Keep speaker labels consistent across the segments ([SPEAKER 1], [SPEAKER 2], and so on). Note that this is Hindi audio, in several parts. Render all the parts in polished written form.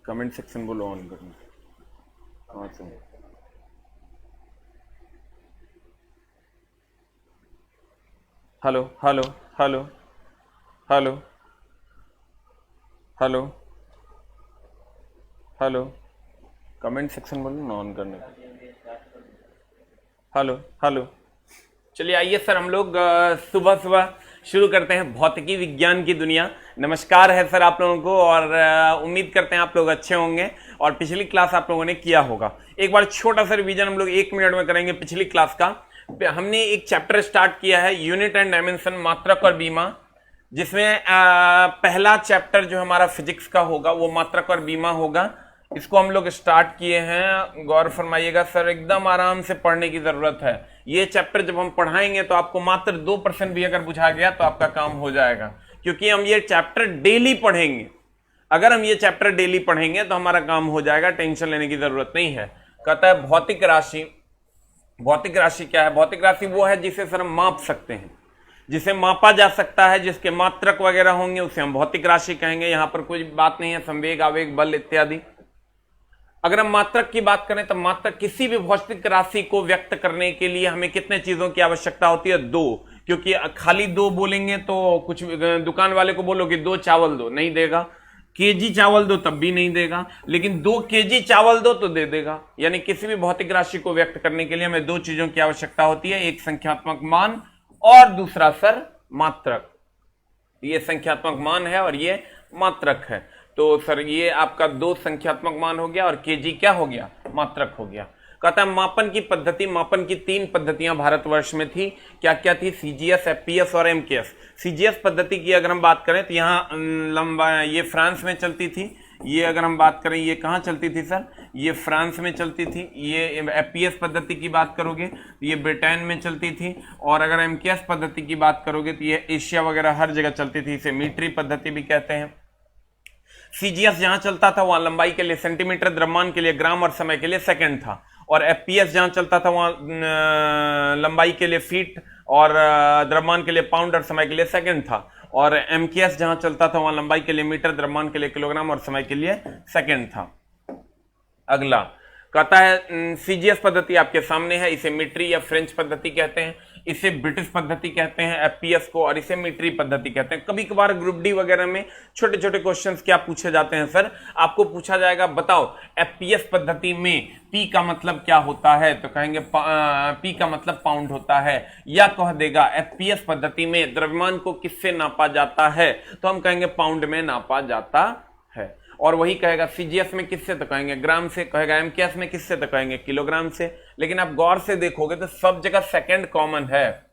[SPEAKER 1] कमेंट सेक्शन बोलो ऑन करना। कहाँ से? Hello hello hello hello hello hello, comment section बोलो ना ऑन करने का। Hello hello. चलिए आइए सर, हम लोग सुबह सुबह शुरू करते हैं भौतिकी विज्ञान की दुनिया। नमस्कार है सर आप लोगों को, और उम्मीद करते हैं आप लोग अच्छे होंगे और पिछली क्लास आप लोगों ने किया होगा। एक बार छोटा सा रिवीजन हम लोग 1 मिनट में करेंगे पिछली क्लास का। हमने एक चैप्टर स्टार्ट किया है, यूनिट एंड डायमेंशन, मात्रक और बीमा, जिसमें पहला चैप्टर जो हमारा फिजिक्स का होगा वो मात्रक और बीमा होगा। इसको हम लोग स्टार्ट किए हैं। गौर फरमाइएगा सर, एकदम आराम से पढ़ने की जरूरत है। ये चैप्टर जब हम पढ़ाएंगे तो आपको मात्र 2% भी अगर बुझा गया तो आपका काम हो जाएगा, क्योंकि हम ये चैप्टर डेली पढ़ेंगे। अगर हम ये चैप्टर डेली पढ़ेंगे तो हमारा काम हो जाएगा, टेंशन लेने की जरूरत नहीं है। कहता है भौतिक राशि। भौतिक राशि क्या है? भौतिक राशि वो है जिसे सर हम माप सकते हैं, जिसे मापा जा सकता है, जिसके मात्रक वगैरह होंगे उसे हम भौतिक राशि कहेंगे। यहां पर कोई बात नहीं है संवेग, आवेग, बल इत्यादि। अगर हम मात्रक की बात करें तो मात्रक किसी भी भौतिक राशि को व्यक्त करने के लिए हमें कितने चीजों की आवश्यकता होती है? 2। क्योंकि खाली 2 बोलेंगे तो कुछ दुकान वाले को बोलो कि 2 चावल दो, नहीं देगा। केजी चावल दो तब भी नहीं देगा, लेकिन 2 केजी चावल दो तो दे देगा। यानी किसी भी भौतिक राशि को व्यक्त करने के लिए हमें 2 चीजों की आवश्यकता होती है, एक संख्यात्मक मान और दूसरा सर मात्रक। ये संख्यात्मक मान है और ये मात्रक है। तो सर ये आपका 2 संख्यात्मक मान हो गया और केजी क्या हो गया? मात्रक हो गया। कहता है मापन की पद्धति। मापन की 3 पद्धतियां भारतवर्ष में थी। क्या क्या थी? सीजीएस, एफपीएस और एमकेएस। सीजीएस पद्धति की अगर हम बात करें तो यहाँ लंबा ये फ्रांस में चलती थी। ये अगर हम बात करें ये कहाँ चलती थी सर? ये फ्रांस में चलती थी। ये एफपीएस पद्धति की बात करोगे तो ये ब्रिटेन में चलती थी। और अगर एमकेएस पद्धति की बात करोगे तो ये एशिया वगैरह हर जगह चलती थी। इसे मीट्री पद्धति भी कहते हैं। सीजीएस जहां चलता था वहां लंबाई के लिए सेंटीमीटर, द्रव्यमान के लिए ग्राम और समय के लिए सेकंड था। और एफपीएस जहां चलता था वहां लंबाई के लिए फीट और द्रव्यमान के लिए पाउंड और समय के लिए सेकंड था। और एमकेएस जहां चलता था वहां लंबाई के लिए मीटर, द्रव्यमान के लिए किलोग्राम और समय के लिए सेकंड था। अगला कहता है सीजीएस पद्धति आपके सामने है। इसे मीट्री या फ्रेंच पद्धति कहते हैं, इसे ब्रिटिश पद्धति कहते हैं एफपीएस को, और इसे मीट्री पद्धति कहते हैं। कभी कभार ग्रुप डी वगैरह में छोटे छोटे क्वेश्चंस क्या पूछे जाते हैं सर? आपको पूछा जाएगा बताओ एफपीएस पद्धति में पी का मतलब क्या होता है, तो कहेंगे पी का मतलब पाउंड होता है। या कह देगा एफपीएस पद्धति में द्रव्यमान को किससे नापा जाता है, तो हम कहेंगे पाउंड में नापा जाता है। और वही कहेगा सीजीएस में किससे, तो कहेंगे ग्राम से। कहेगा एमकेएस में किससे, तो कहेंगे किलोग्राम से। लेकिन आप गौर से देखोगे तो सब जगह सेकंड कॉमन है।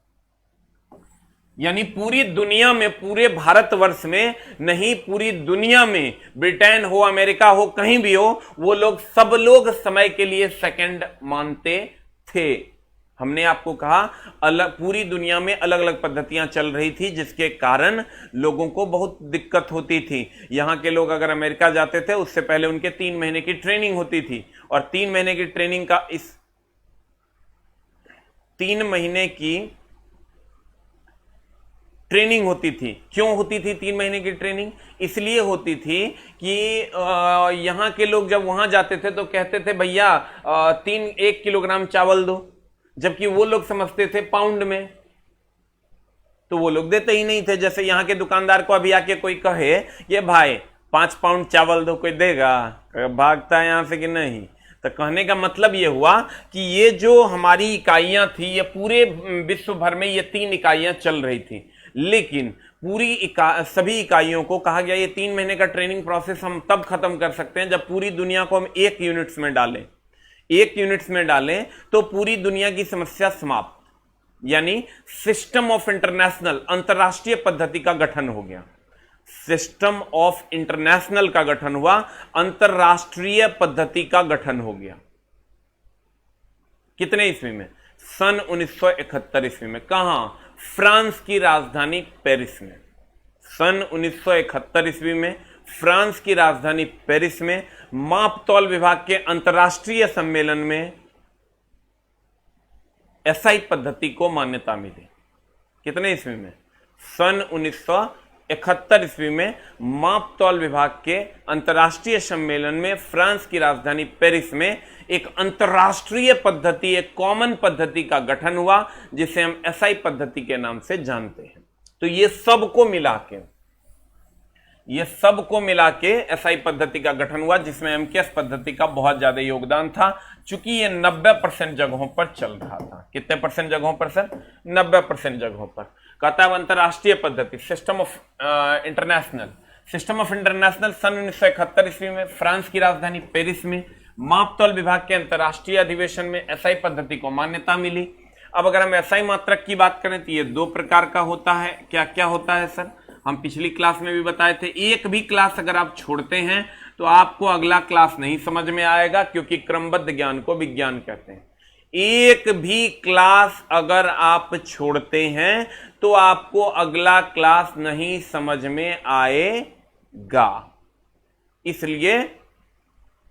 [SPEAKER 1] यानी पूरी दुनिया में, पूरे भारतवर्ष में नहीं, पूरी दुनिया में, ब्रिटेन हो, अमेरिका हो, कहीं भी हो, वो लोग सब लोग समय के लिए सेकंड मानते थे। हमने आपको कहा अलग पूरी दुनिया में अलग अलग पद्धतियां चल रही थी, जिसके कारण लोगों को बहुत दिक्कत होती थी। यहां के लोग अगर अमेरिका जाते थे उससे पहले उनके 3 महीने की ट्रेनिंग होती थी, और 3 महीने की ट्रेनिंग का 3 महीने की ट्रेनिंग होती थी। क्यों होती थी 3 महीने की ट्रेनिंग? इसलिए होती थी कि यहां के लोग जब वहां जाते थे तो कहते थे भैया 1 किलोग्राम चावल दो, जबकि वो लोग समझते थे पाउंड में, तो वो लोग देते ही नहीं थे। जैसे यहां के दुकानदार को अभी आके कोई कहे ये भाई 5 पाउंड चावल दो, कोई देगा? भागता है यहां से कि नहीं? तो कहने का मतलब ये हुआ कि ये जो हमारी इकाइयां थी, ये पूरे विश्व भर में ये 3 इकाइयां चल रही थी। लेकिन सभी इकाइयों को कहा गया ये 3 महीने का ट्रेनिंग प्रोसेस हम तब खत्म कर सकते हैं जब पूरी दुनिया को हम 1 यूनिट्स में डालें। 1 यूनिट्स में डालें तो पूरी दुनिया की समस्या समाप्त। यानी सिस्टम ऑफ इंटरनेशनल, अंतरराष्ट्रीय पद्धति का गठन हो गया। सिस्टम ऑफ इंटरनेशनल का गठन हुआ, अंतरराष्ट्रीय पद्धति का गठन हो गया। कितने ईस्वी में? सन 1971 ईस्वी में। कहां? फ्रांस की राजधानी पेरिस में। सन 1971 ईस्वी में फ्रांस की राजधानी पेरिस में माप तौल विभाग के अंतरराष्ट्रीय सम्मेलन में एसआई पद्धति को मान्यता मिली। कितने ईस्वी में? सन 71 ईस्वी में माप तौल विभाग के अंतर्राष्ट्रीय सम्मेलन में फ्रांस की राजधानी पेरिस में एक अंतर्राष्ट्रीय पद्धति, एक कॉमन पद्धति का गठन हुआ जिसे हम एसआई पद्धति के नाम से जानते हैं। तो ये सबको मिला के एसआई पद्धति का गठन हुआ, जिसमें एमकेएस पद्धति का बहुत ज्यादा योगदान था, चूंकि ये 90% जगहों पर चल रहा था। कितने परसेंट जगहों पर सर? 90% जगहों पर। कहता है अंतरराष्ट्रीय पद्धति, सिस्टम ऑफ इंटरनेशनल सन 1971 ईस्वी में फ्रांस की राजधानी पेरिस में माप तौल विभाग के अंतरराष्ट्रीय अधिवेशन में एसआई पद्धति को मान्यता मिली। अब अगर हम एसआई मात्रक की बात करें तो ये 2 प्रकार का होता है। क्या क्या होता है सर? हम पिछली क्लास में भी बताए थे। एक भी क्लास अगर आप छोड़ते हैं तो आपको अगला क्लास नहीं समझ में आएगा, क्योंकि क्रमबद्ध ज्ञान को विज्ञान कहते हैं। एक भी क्लास अगर आप छोड़ते हैं तो आपको अगला क्लास नहीं समझ में आएगा, इसलिए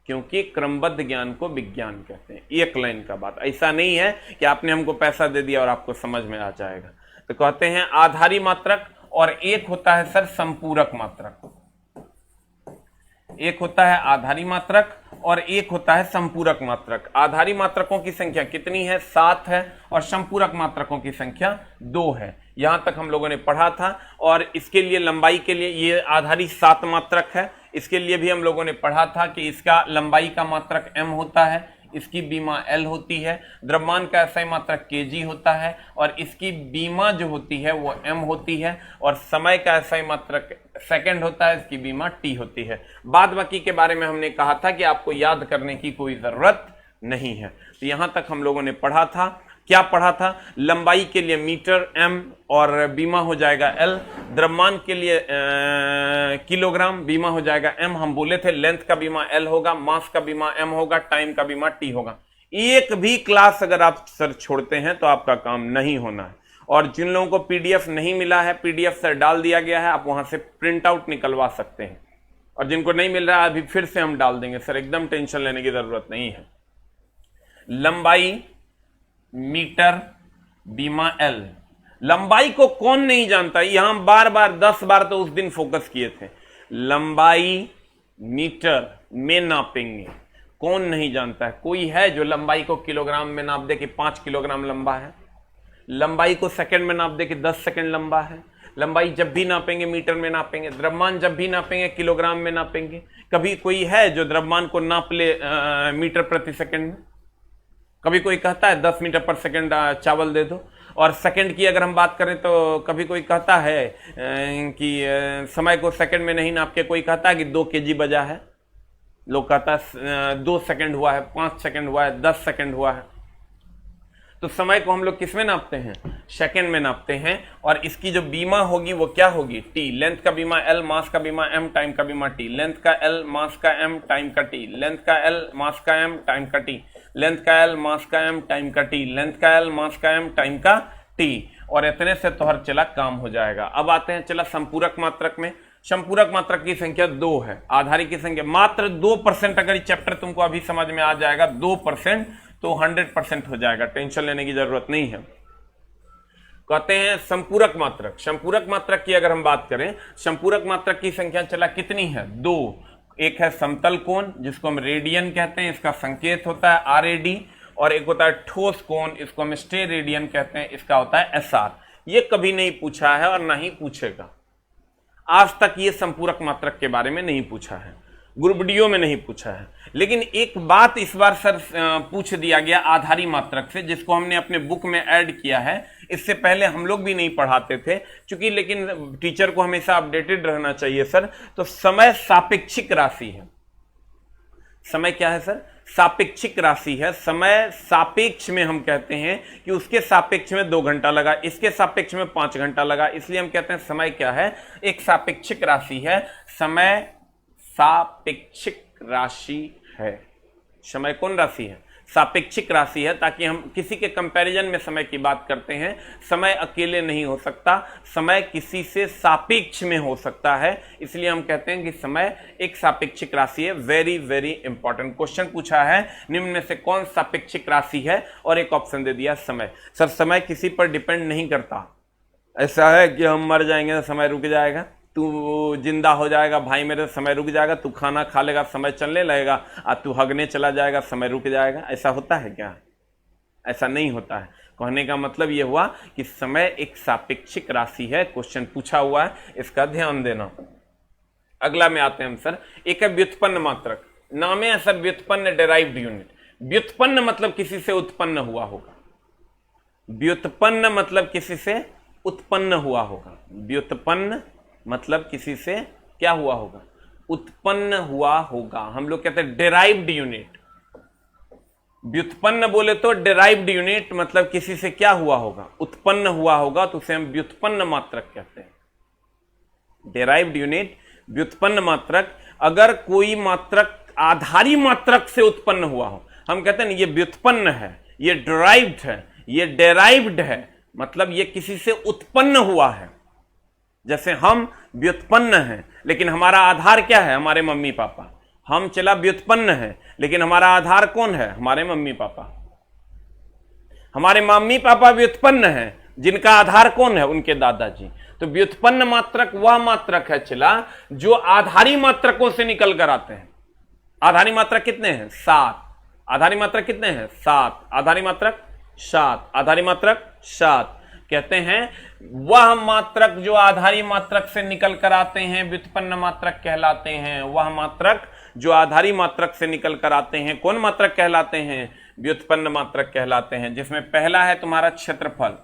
[SPEAKER 1] क्योंकि क्रमबद्ध ज्ञान को विज्ञान कहते हैं। एक लाइन का बात, ऐसा नहीं है कि आपने हमको पैसा दे दिया और आपको समझ में आ जाएगा। तो कहते हैं आधारी मात्रक, और एक होता है सर संपूरक मात्रक। एक होता है आधारी मात्रक और एक होता है संपूरक मात्रक। आधारी मात्रकों की संख्या कितनी है? 7 है, और संपूरक मात्रकों की संख्या 2 है। यहां तक हम लोगों ने पढ़ा था। और इसके लिए लंबाई के लिए ये आधारी 7 मात्रक है। इसके लिए भी हम लोगों ने पढ़ा था कि इसका लंबाई का मात्रक m होता है, इसकी बीमा L होती है। द्रव्यमान का एसआई मात्रक kg होता है, और इसकी बीमा जो होती है वो m होती है। और समय का एसआई मात्रक सेकंड होता है, इसकी बीमा t होती है। बाद बाकी के बारे में हमने कहा था कि आपको याद करने की कोई जरूरत नहीं है। तो यहां तक हम लोगों ने पढ़ा था। क्या पढ़ा था? लंबाई के लिए मीटर m और बीमा हो जाएगा L। द्रव्यमान के लिए किलोग्राम, बीमा हो जाएगा m। हम बोले थे लेंथ का बीमा L होगा, मास का बीमा m होगा, टाइम का बीमा t होगा। एक भी क्लास अगर आप सर छोड़ते हैं तो आपका काम नहीं होना है। और जिन लोगों को पीडीएफ नहीं मिला है, पीडीएफ सर डाल दिया गया है, आप वहां से प्रिंट आउट निकलवा सकते हैं। और जिनको नहीं मिल रहा है अभी फिर से हम डाल देंगे सर, एकदम टेंशन लेने की जरूरत नहीं है। लंबाई मीटर, बीमा L। लंबाई को कौन नहीं जानता? यहां बार बार 10 बार तो उस दिन फोकस किए थे। लंबाई मीटर में नापेंगे, कौन नहीं जानता है? कोई है जो लंबाई को किलोग्राम में नाप दे कि 5 किलोग्राम लंबा है? लंबाई को सेकंड में नाप दे कि 10 सेकंड लंबा है? लंबाई जब भी नापेंगे मीटर में नापेंगे, द्रव्यमान जब भी नापेंगे किलोग्राम में नापेंगे। कभी कोई है जो द्रव्यमान को नाप ले मीटर प्रति सेकंड में? कभी कोई कहता है 10 मीटर पर सेकंड चावल दे दो। और सेकंड की अगर हम बात करें तो कभी कोई कहता है कि समय को सेकंड में नहीं नाप के कोई कहता है कि 2 kg बजा है। लोग कहता है 2 सेकंड हुआ है, 5 सेकंड हुआ है, 10 सेकंड हुआ है। तो समय को हम लोग किस में नापते हैं? सेकंड में नापते हैं। और इसकी जो बीमा होगी वो क्या होगी? टी। लेंथ का बीमा L, मास का बीमा M, टाइम का बीमा T। लेंथ का L, मास का M, टाइम का T। लेंथ का L, मास का M, टाइम का T। लेंथ का L, मास का M, टाइम का T। लेंथ का L, मास का M, टाइम का T। और इतने से तो हर चला काम हो जाएगा। अब आते हैं चला संपूरक मात्रक में। संपूरक मात्रक की संख्या 2 है, आधारी की संख्या मात्र 2%। अगर ये चैप्टर तुमको अभी समझ में आ जाएगा 2%, तो 100% हो जाएगा, टेंशन लेने की जरूरत नहीं है। कहते हैं संपूरक मात्रक। संपूरक मात्रक की अगर हम बात करें, संपूरक मात्रक की संख्या चला कितनी है? 2। एक है समतल कोण जिसको हम रेडियन कहते हैं, इसका संकेत होता है RAD। और एक होता है ठोस कोण, इसको हम स्टे रेडियन कहते हैं, इसका होता है SR। ये कभी नहीं पूछा है और ना ही पूछेगा। आज तक ये संपूरक मात्रक के बारे में नहीं पूछा है, ग्रुप डीओ में नहीं पूछा है। लेकिन एक बात इस बार सर पूछ दिया गया आधारी मात्रक से, जिसको हमने अपने बुक में ऐड किया है। इससे पहले हम लोग भी नहीं पढ़ाते थे क्योंकि, लेकिन टीचर को हमेशा अपडेटेड रहना चाहिए सर। तो समय सापेक्षिक राशि है। समय क्या है सर? सापेक्षिक राशि है। समय सापेक्ष में हम कहते हैं कि उसके सापेक्ष में 2 घंटा लगा, इसके सापेक्ष में 5 घंटा लगा, इसलिए हम कहते हैं समय क्या है? एक सापेक्षिक राशि है। समय सापेक्षिक राशि है। समय कौन राशि है? सापेक्षिक राशि है, ताकि हम किसी के कंपैरिजन में समय की बात करते हैं। समय अकेले नहीं हो सकता, समय किसी से सापेक्ष में हो सकता है, इसलिए हम कहते हैं कि समय एक सापेक्षिक राशि है। वेरी वेरी इंपॉर्टेंट क्वेश्चन पूछा है, निम्न में से कौन सापेक्षिक राशि है? और एक ऑप्शन दे दिया समय। सर समय किसी पर डिपेंड नहीं करता। ऐसा है कि हम मर जाएंगे तो समय रुक जाएगा? तू जिंदा हो जाएगा भाई मेरे, समय रुक जाएगा, तू खाना खा लेगा समय चलने लगेगा, और तू हगने चला जाएगा समय रुक जाएगा। ऐसा होता है क्या? ऐसा नहीं होता है। कहने का मतलब यह हुआ कि समय एक सापेक्षिक राशि है। क्वेश्चन पूछा हुआ है, इसका ध्यान देना। अगला में आते हैं हम सर, एक है व्युत्पन्न मात्रक। नाम है सर व्युत्पन्न, डेराइव्ड यूनिट। व्युत्पन्न मतलब किसी से उत्पन्न हुआ होगा। व्युत्पन्न मतलब किसी से उत्पन्न हुआ होगा। व्युत्पन्न मतलब किसी से क्या हुआ होगा? उत्पन्न हुआ होगा। हम लोग कहते हैं डेराइव्ड यूनिट। व्युत्पन्न बोले तो डेराइव्ड यूनिट मतलब किसी से क्या हुआ होगा? उत्पन्न हुआ होगा, तो उसे हम व्युत्पन्न मात्रक कहते हैं। डेराइव्ड यूनिट, व्युत्पन्न मात्रक। अगर कोई मात्रक आधारी मात्रक से उत्पन्न हुआ हो, हम कहते हैं ये व्युत्पन्न है, ये डेराइव्ड है, ये डेराइव्ड है, मतलब ये किसी से उत्पन्न हुआ है। जैसे हम व्युत्पन्न हैं, लेकिन हमारा आधार क्या है? हमारे मम्मी पापा। हम चला व्युत्पन्न है, लेकिन हमारा आधार कौन है? हमारे मम्मी पापा। हमारे मम्मी पापा व्युत्पन्न है, जिनका आधार कौन है? उनके दादाजी। तो व्युत्पन्न मात्रक वह मात्रक है चला जो आधारी मात्रकों से निकल कर आते हैं। आधारी मात्रक कितने हैं? 7। आधारी मात्रक कितने हैं? 7। आधारी मात्रक 7। आधारी मात्रक 7। कहते हैं वह मात्रक जो आधारी मात्रक से निकल कर आते हैं व्युत्पन्न मात्रक कहलाते हैं। वह मात्रक जो आधारी मात्रक से निकल कर आते हैं कौन मात्रक कहलाते हैं? व्युत्पन्न मात्रक कहलाते हैं। जिसमें पहला है तुम्हारा क्षेत्रफल।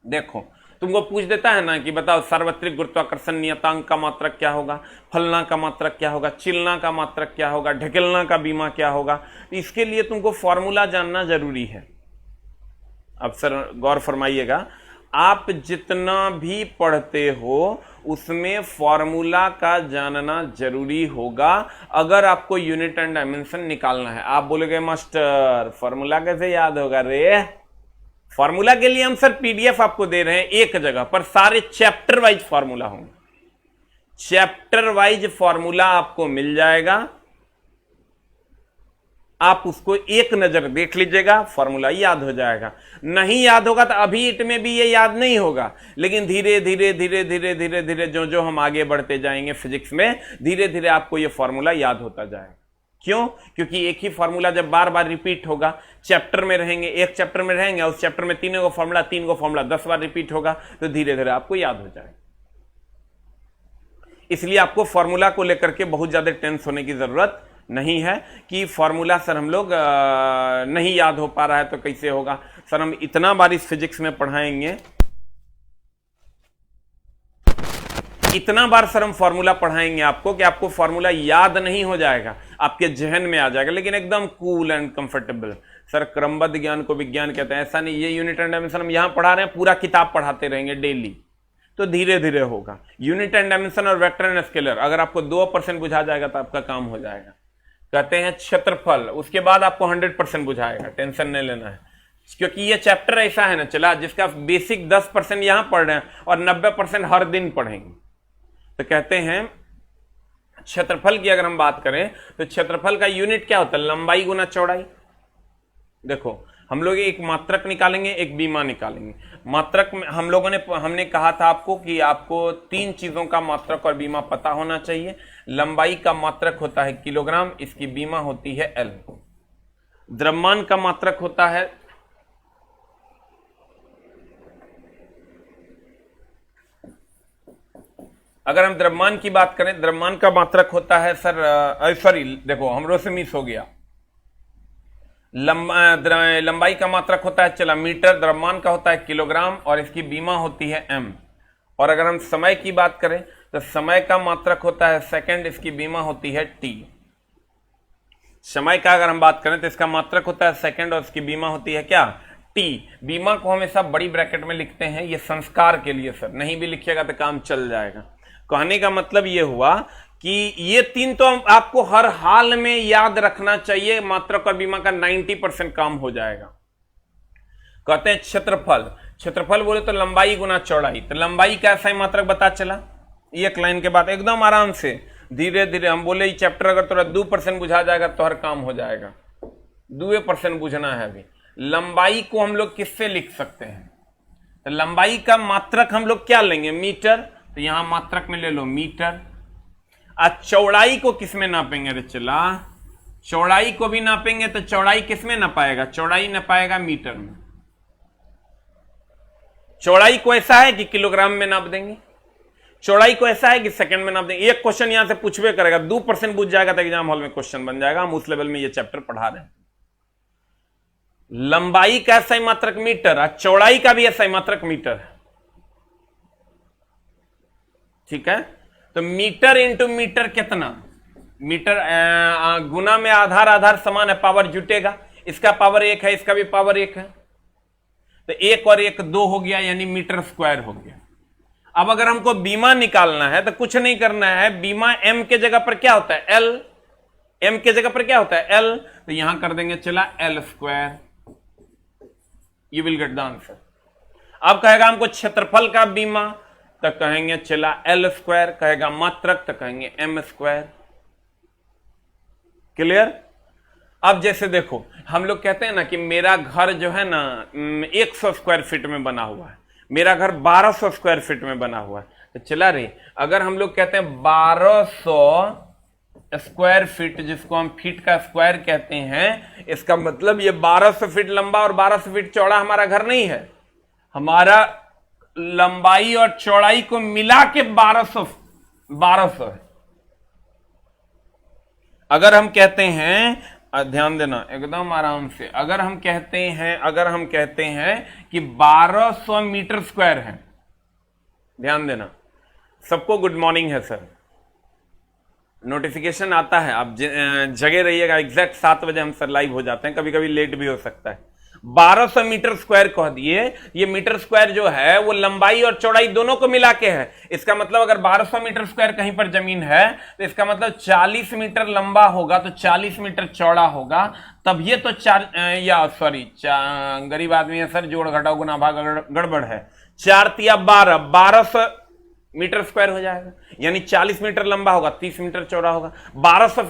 [SPEAKER 1] देखो तुमको पूछ देता है ना कि बताओ सार्वत्रिक गुरुत्वाकर्षण नियतांक का मात्रक क्या होगा, फलना का मात्रक क्या होगा, चिलना का मात्रक क्या होगा, ढकेलना का बीमा क्या होगा। तो इसके लिए तुमको फॉर्मूला जानना जरूरी है। अब सर गौर फरमाइएगा, आप जितना भी पढ़ते हो उसमें फॉर्मूला का जानना जरूरी होगा अगर आपको यूनिट एंड डायमेंशन निकालना है। आप बोलोगे मास्टर फॉर्मूला कैसे याद होगा रे? फॉर्मूला के लिए हम सर पीडीएफ आपको दे रहे हैं एक जगह पर, सारे चैप्टर वाइज फॉर्मूला होंगे। चैप्टर वाइज फॉर्मूला आपको मिल जाएगा, आप उसको एक नजर देख लीजिएगा, फॉर्मूला याद हो जाएगा। नहीं याद होगा तो अभी इट में भी ये याद नहीं होगा, लेकिन धीरे धीरे धीरे धीरे धीरे धीरे जो जो हम आगे बढ़ते जाएंगे फिजिक्स में, धीरे धीरे आपको ये फॉर्मूला याद होता जाएगा। क्यों? क्योंकि एक ही फॉर्मूला जब बार बार रिपीट होगा, चैप्टर में रहेंगे, एक चैप्टर में रहेंगे, उस चैप्टर में 3 गो फॉर्मूला 10 बार रिपीट होगा, तो धीरे धीरे आपको याद हो जाएगा। इसलिए आपको फॉर्मूला को लेकर के बहुत ज्यादा टेंस होने की जरूरत नहीं है कि फॉर्मूला सर हम लोग नहीं याद हो पा रहा है तो कैसे होगा। सर हम इतना बार इस फिजिक्स में पढ़ाएंगे, इतना बार सर हम फॉर्मूला पढ़ाएंगे आपको कि आपको फॉर्मूला याद नहीं हो जाएगा, आपके जहन में आ जाएगा, लेकिन एकदम कूल एंड कंफर्टेबल। सर क्रमबद्ध ज्ञान को विज्ञान कहते हैं, ऐसा नहीं ये यूनिट एंड डायमेंशन हम यहां पढ़ा रहे हैं, पूरा किताब पढ़ाते रहेंगे डेली, तो धीरे धीरे होगा। यूनिट एंड डायमेंशन और वेक्टर एंड स्केलर अगर आपको 2% बुझा जाएगा तो आपका काम हो जाएगा। कहते हैं क्षेत्रफल, उसके बाद आपको 100% बुझाएगा, टेंशन नहीं लेना है, क्योंकि ये चैप्टर ऐसा है ना चला जिसका बेसिक 10% यहां पढ़ रहे हैं और 90% हर दिन पढ़ेंगे। तो कहते हैं क्षेत्रफल की अगर हम बात करें तो क्षेत्रफल का यूनिट क्या होता है? लंबाई गुना चौड़ाई। देखो हम लोग एक मात्रक निकालेंगे, एक बीमा निकालेंगे। मात्रक में हमने कहा था आपको कि आपको 3 चीजों का मात्रक और बीमा पता होना चाहिए। लंबाई का मात्रक होता है किलोग्राम, इसकी बीमा होती है एल। द्रव्यमान का मात्रक होता है अगर हम द्रव्यमान की बात करें, द्रव्यमान का मात्रक होता है सर सॉरी देखो हमरो से मिस हो गया, लंबाई का मात्रक होता है चला मीटर, द्रव्यमान का होता है किलोग्राम और इसकी बीमा होती है एम। और अगर हम समय की बात करें तो समय का मात्रक होता है सेकंड, इसकी बीमा होती है टी। समय का अगर हम बात करें तो इसका मात्रक होता है सेकंड और इसकी बीमा होती है क्या? टी। बीमा को हमेशा बड़ी ब्रैकेट में लिखते हैं, ये संस्कार के लिए सर, नहीं भी लिखिएगा तो काम चल जाएगा। कहने का मतलब ये हुआ कि ये 3 तो आपको हर हाल में याद रखना चाहिए, मात्रक और बीमा का 90% काम हो जाएगा। कहते हैं क्षेत्रफल, क्षेत्रफल बोले तो लंबाई गुना चौड़ाई। तो लंबाई का ऐसा ही मात्रक बता चला, एक लाइन के बाद एकदम आराम से धीरे धीरे हम बोले ये चैप्टर अगर थोड़ा 2% बुझा जाएगा तो हर काम हो जाएगा। 2% बुझना है अभी। लंबाई को हम लोग किससे लिख सकते हैं? तो लंबाई का मात्रक हम लोग क्या लेंगे? मीटर, तो यहां मात्रक में ले लो मीटर। आज चौड़ाई को किस में नापेंगे? रे चला, चौड़ाई को भी नापेंगे तो चौड़ाई किस में नापाएगा? चौड़ाई नापाएगा मीटर में। चौड़ाई को ऐसा है कि किलोग्राम में नाप देंगे, चौड़ाई को ऐसा है कि सेकंड में नाप देंगे। एक क्वेश्चन यहां से पूछवे करेगा, 2% पूछ जाएगा तो एग्जाम हॉल में क्वेश्चन बन जाएगा। हम उस लेवल में ये चैप्टर पढ़ा रहे हैं। लंबाई का SI मात्रक मीटर, और चौड़ाई का भी SI मात्रक मीटर है। ठीक है, तो मीटर इंटू मीटर कितना? मीटर गुना में आधार आधार समान है, पावर जुटेगा। इसका पावर 1 है, इसका भी पावर 1 है, तो 1 और 1 2 हो गया, यानी मीटर स्क्वायर हो गया। अब अगर हमको बीमा निकालना है तो कुछ नहीं करना है, बीमा m के जगह पर क्या होता है? L। m के जगह पर क्या होता है? L। तो यहां कर देंगे चला L square, you will get the answer. अब कहेगा हमको क्षेत्रफल का बीमा, तो कहेंगे चला L स्क्वायर, कहेगा मात्रक तो कहेंगे m स्क्वायर। क्लियर? अब जैसे देखो, हम लोग कहते हैं ना कि मेरा घर जो है ना 100 स्क्वायर फीट में बना हुआ है, मेरा घर 1200 स्क्वायर फीट में बना हुआ है। तो चला रे, अगर हम लोग कहते हैं 1200 स्क्वायर फीट, जिसको हम फीट का स्क्वायर कहते हैं, इसका मतलब ये 1200 फीट लंबा और 1200 फीट चौड़ा हमारा घर नहीं है। हमारा लंबाई और चौड़ाई को मिला के 1200 है। अगर हम कहते हैं, ध्यान देना एकदम आराम से, अगर हम कहते हैं कि 1200 मीटर स्क्वायर है, ध्यान देना, सबको गुड मॉर्निंग है सर, नोटिफिकेशन आता है, आप जगे रहिएगा। एग्जैक्ट 7 बजे हम सर लाइव हो जाते हैं, कभी कभी लेट भी हो सकता है। 1200 मीटर स्क्वायर कह दिए, ये मीटर स्क्वायर जो है वो लंबाई और चौड़ाई दोनों को मिला के है। इसका मतलब अगर 1200 मीटर स्क्वायर कहीं पर जमीन है तो इसका मतलब 40 मीटर लंबा होगा तो 40 मीटर चौड़ा होगा। तब ये तो गरीब आदमी है सर, जोड़ घटाओ गुना भाग गड़बड़ है। 4 तिया 12, 1200 मीटर स्क्वायर हो जाएगा, यानी 40 मीटर लंबा होगा 30 मीटर चौड़ा होगा। 1200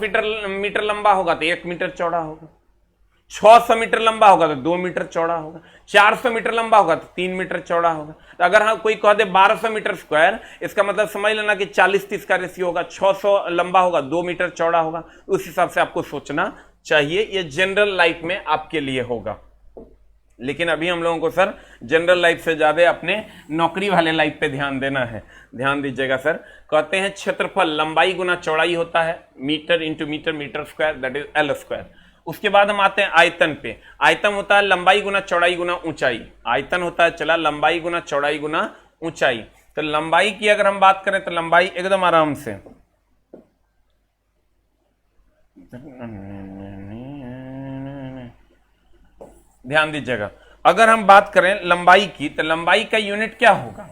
[SPEAKER 1] मीटर लंबा होगा तो 1 मीटर चौड़ा होगा। 600 मीटर लंबा होगा तो 2 मीटर चौड़ा होगा। 400 मीटर लंबा होगा तो 3 मीटर चौड़ा होगा। तो अगर हम कोई कह दे 1200 मीटर स्क्वायर, इसका मतलब समझ लेना कि 40-30 का रेशियो होगा। 600 लंबा होगा, 2 मीटर चौड़ा होगा। उस हिसाब से आपको सोचना चाहिए। ये जनरल लाइफ में आपके लिए होगा, लेकिन अभी हम लोगों को सर जनरल लाइफ से ज्यादा अपने नौकरी वाले लाइफ पे ध्यान देना है। ध्यान दीजिएगा सर। कहते हैं क्षेत्रफल लंबाई गुना चौड़ाई होता है, metre into metre, metre square, that is L square. उसके बाद हम आते हैं आयतन पे। आयतन होता है लंबाई गुना चौड़ाई गुना ऊंचाई। आयतन होता है चला लंबाई गुना चौड़ाई गुना ऊंचाई। तो लंबाई की अगर हम बात करें तो लंबाई एकदम आराम से, ध्यान दीजिएगा, अगर हम बात करें लंबाई की तो लंबाई का यूनिट क्या होगा?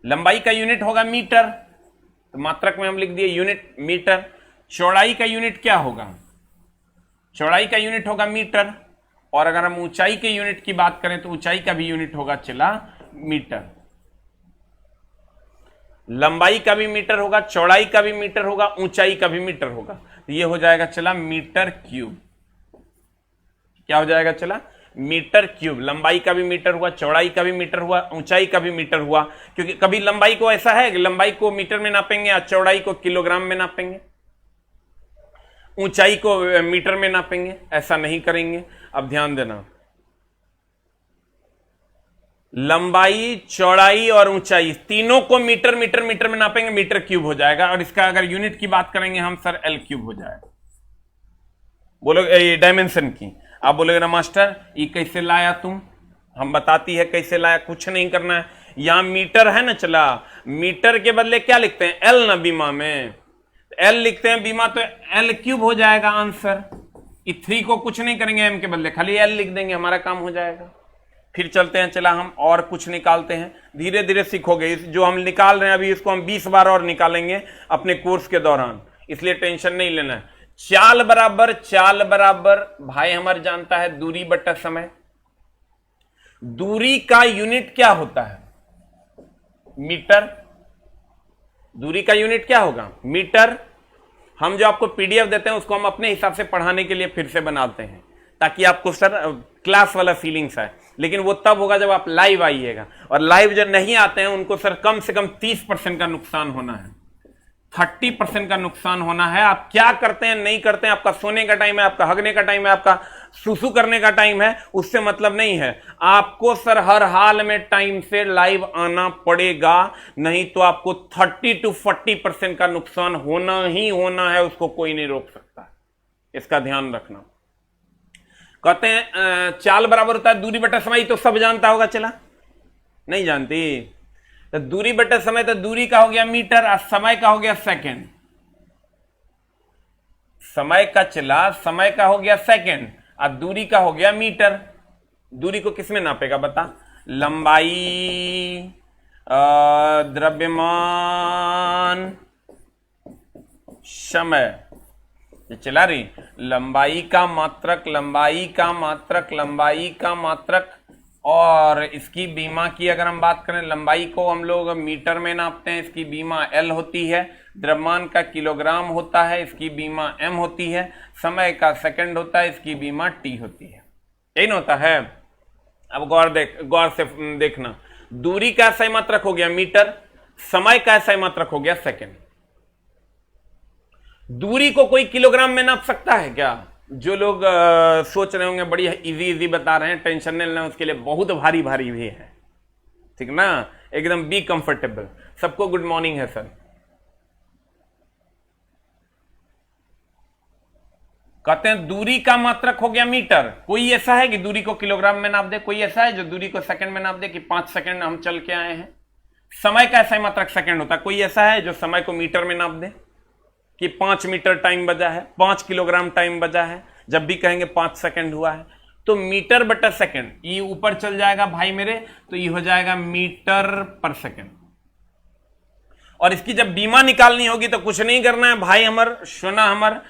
[SPEAKER 1] लंबाई का यूनिट होगा मीटर, तो मात्रक में हम लिख दिए यूनिट मीटर। चौड़ाई का यूनिट क्या होगा? चौड़ाई का यूनिट होगा मीटर। और अगर हम ऊंचाई के यूनिट की बात करें तो ऊंचाई का भी यूनिट होगा चला मीटर। लंबाई का भी मीटर होगा, चौड़ाई का भी मीटर होगा, ऊंचाई का भी मीटर होगा। तो ये हो जाएगा चला मीटर क्यूब। क्या हो जाएगा चला? Metre cube. लंबाई का भी मीटर हुआ, चौड़ाई का भी मीटर हुआ, ऊंचाई का भी मीटर हुआ। क्योंकि कभी लंबाई को ऐसा है कि लंबाई को मीटर में नापेंगे या चौड़ाई को किलोग्राम में नापेंगे, ऊंचाई को मीटर में नापेंगे, ऐसा नहीं करेंगे। अब ध्यान देना, लंबाई चौड़ाई और ऊंचाई तीनों को मीटर मीटर मीटर में नापेंगे, मीटर क्यूब हो जाएगा। और इसका अगर यूनिट की बात करेंगे हम सर L क्यूब हो जाएगा। बोलो डायमेंशन की। आप बोलोगे ना मास्टर ये कैसे लाया तुम? हम बताती है कैसे लाया। कुछ नहीं करना है, यहां मीटर है ना चला, मीटर के बदले क्या लिखते हैं? L ना बीमा में L लिखते हैं, बीमा तो L क्यूब हो जाएगा आंसर। 3 को कुछ नहीं करेंगे M के बदले, खाली L लिख देंगे, हमारा काम हो जाएगा। फिर चलते हैं चला, हम और कुछ निकालते हैं। धीरे धीरे सीखोगे। जो हम निकाल रहे हैं अभी, इसको हम 20 बार और निकालेंगे अपने कोर्स के दौरान, इसलिए टेंशन नहीं लेना है। चाल बराबर भाई हमारे जानता है दूरी बटा समय। दूरी का यूनिट क्या होता है? मीटर। दूरी का यूनिट क्या होगा? मीटर। हम जो आपको PDF देते हैं उसको हम अपने हिसाब से पढ़ाने के लिए फिर से बनाते हैं, ताकि आपको सर क्लास वाला फीलिंग्स है, लेकिन वो तब होगा जब आप लाइव आइएगा। और लाइव जो नहीं आते हैं उनको सर कम से कम 30% का नुकसान होना है, 30% का नुकसान होना है। आप क्या करते हैं नहीं करते हैं, आपका सोने का टाइम है, आपका हगने का टाइम है, आपका सुसु करने का टाइम है, उससे मतलब नहीं है। आपको सर हर हाल में टाइम से लाइव आना पड़ेगा, नहीं तो आपको 30 to 40% का नुकसान होना ही होना है, उसको कोई नहीं रोक सकता। इसका ध्यान रखना। कहते हैं चाल बराबर होता है दूरी बटा समय, तो सब जानता होगा, चला नहीं जानती? तो दूरी बटा समय, तो दूरी का हो गया मीटर और समय का हो गया सेकंड। समय का चला, समय का हो गया सेकंड और दूरी का हो गया मीटर। दूरी को किसमें नापेगा बता? लंबाई, द्रव्यमान, समय। ये चला रही लंबाई का मात्रक, लंबाई का मात्रक, लंबाई का मात्रक। और इसकी बीमा की अगर हम बात करें, लंबाई को हम लोग मीटर में नापते हैं, इसकी बीमा L होती है। द्रव्यमान का किलोग्राम होता है, इसकी बीमा M होती है। समय का सेकंड होता है, इसकी बीमा T होती है। यही ना होता है? अब गौर से देखना, दूरी का सही मात्रक हो गया मीटर, समय का सही मात्रक हो गया सेकंड। दूरी को कोई किलोग्राम में नाप सकता है क्या? जो लोग सोच रहे होंगे बड़ी इजी बता रहे हैं, टेंशन नहीं लेना, उसके लिए बहुत भारी भारी भी है, ठीक ना? एकदम बी कंफर्टेबल। सबको गुड मॉर्निंग है सर। कहते हैं दूरी का मात्रक हो गया मीटर। कोई ऐसा है कि दूरी को किलोग्राम में नाप दे? कोई ऐसा है जो दूरी को सेकंड में नाप दे कि 5 सेकंड हम चल के आए हैं? समय का ऐसा मात्रक सेकंड होता है। कोई ऐसा है जो समय को मीटर में नाप दे कि 5 मीटर टाइम बजा है, 5 किलोग्राम टाइम बजा है? जब भी कहेंगे 5 सेकंड हुआ है, तो मीटर बटा सेकंड, ये ऊपर चल जाएगा भाई मेरे, तो ये हो जाएगा मीटर पर सेकंड। और इसकी जब बीमा निकालनी होगी तो कुछ नहीं करना है भाई हमर सोना हमर,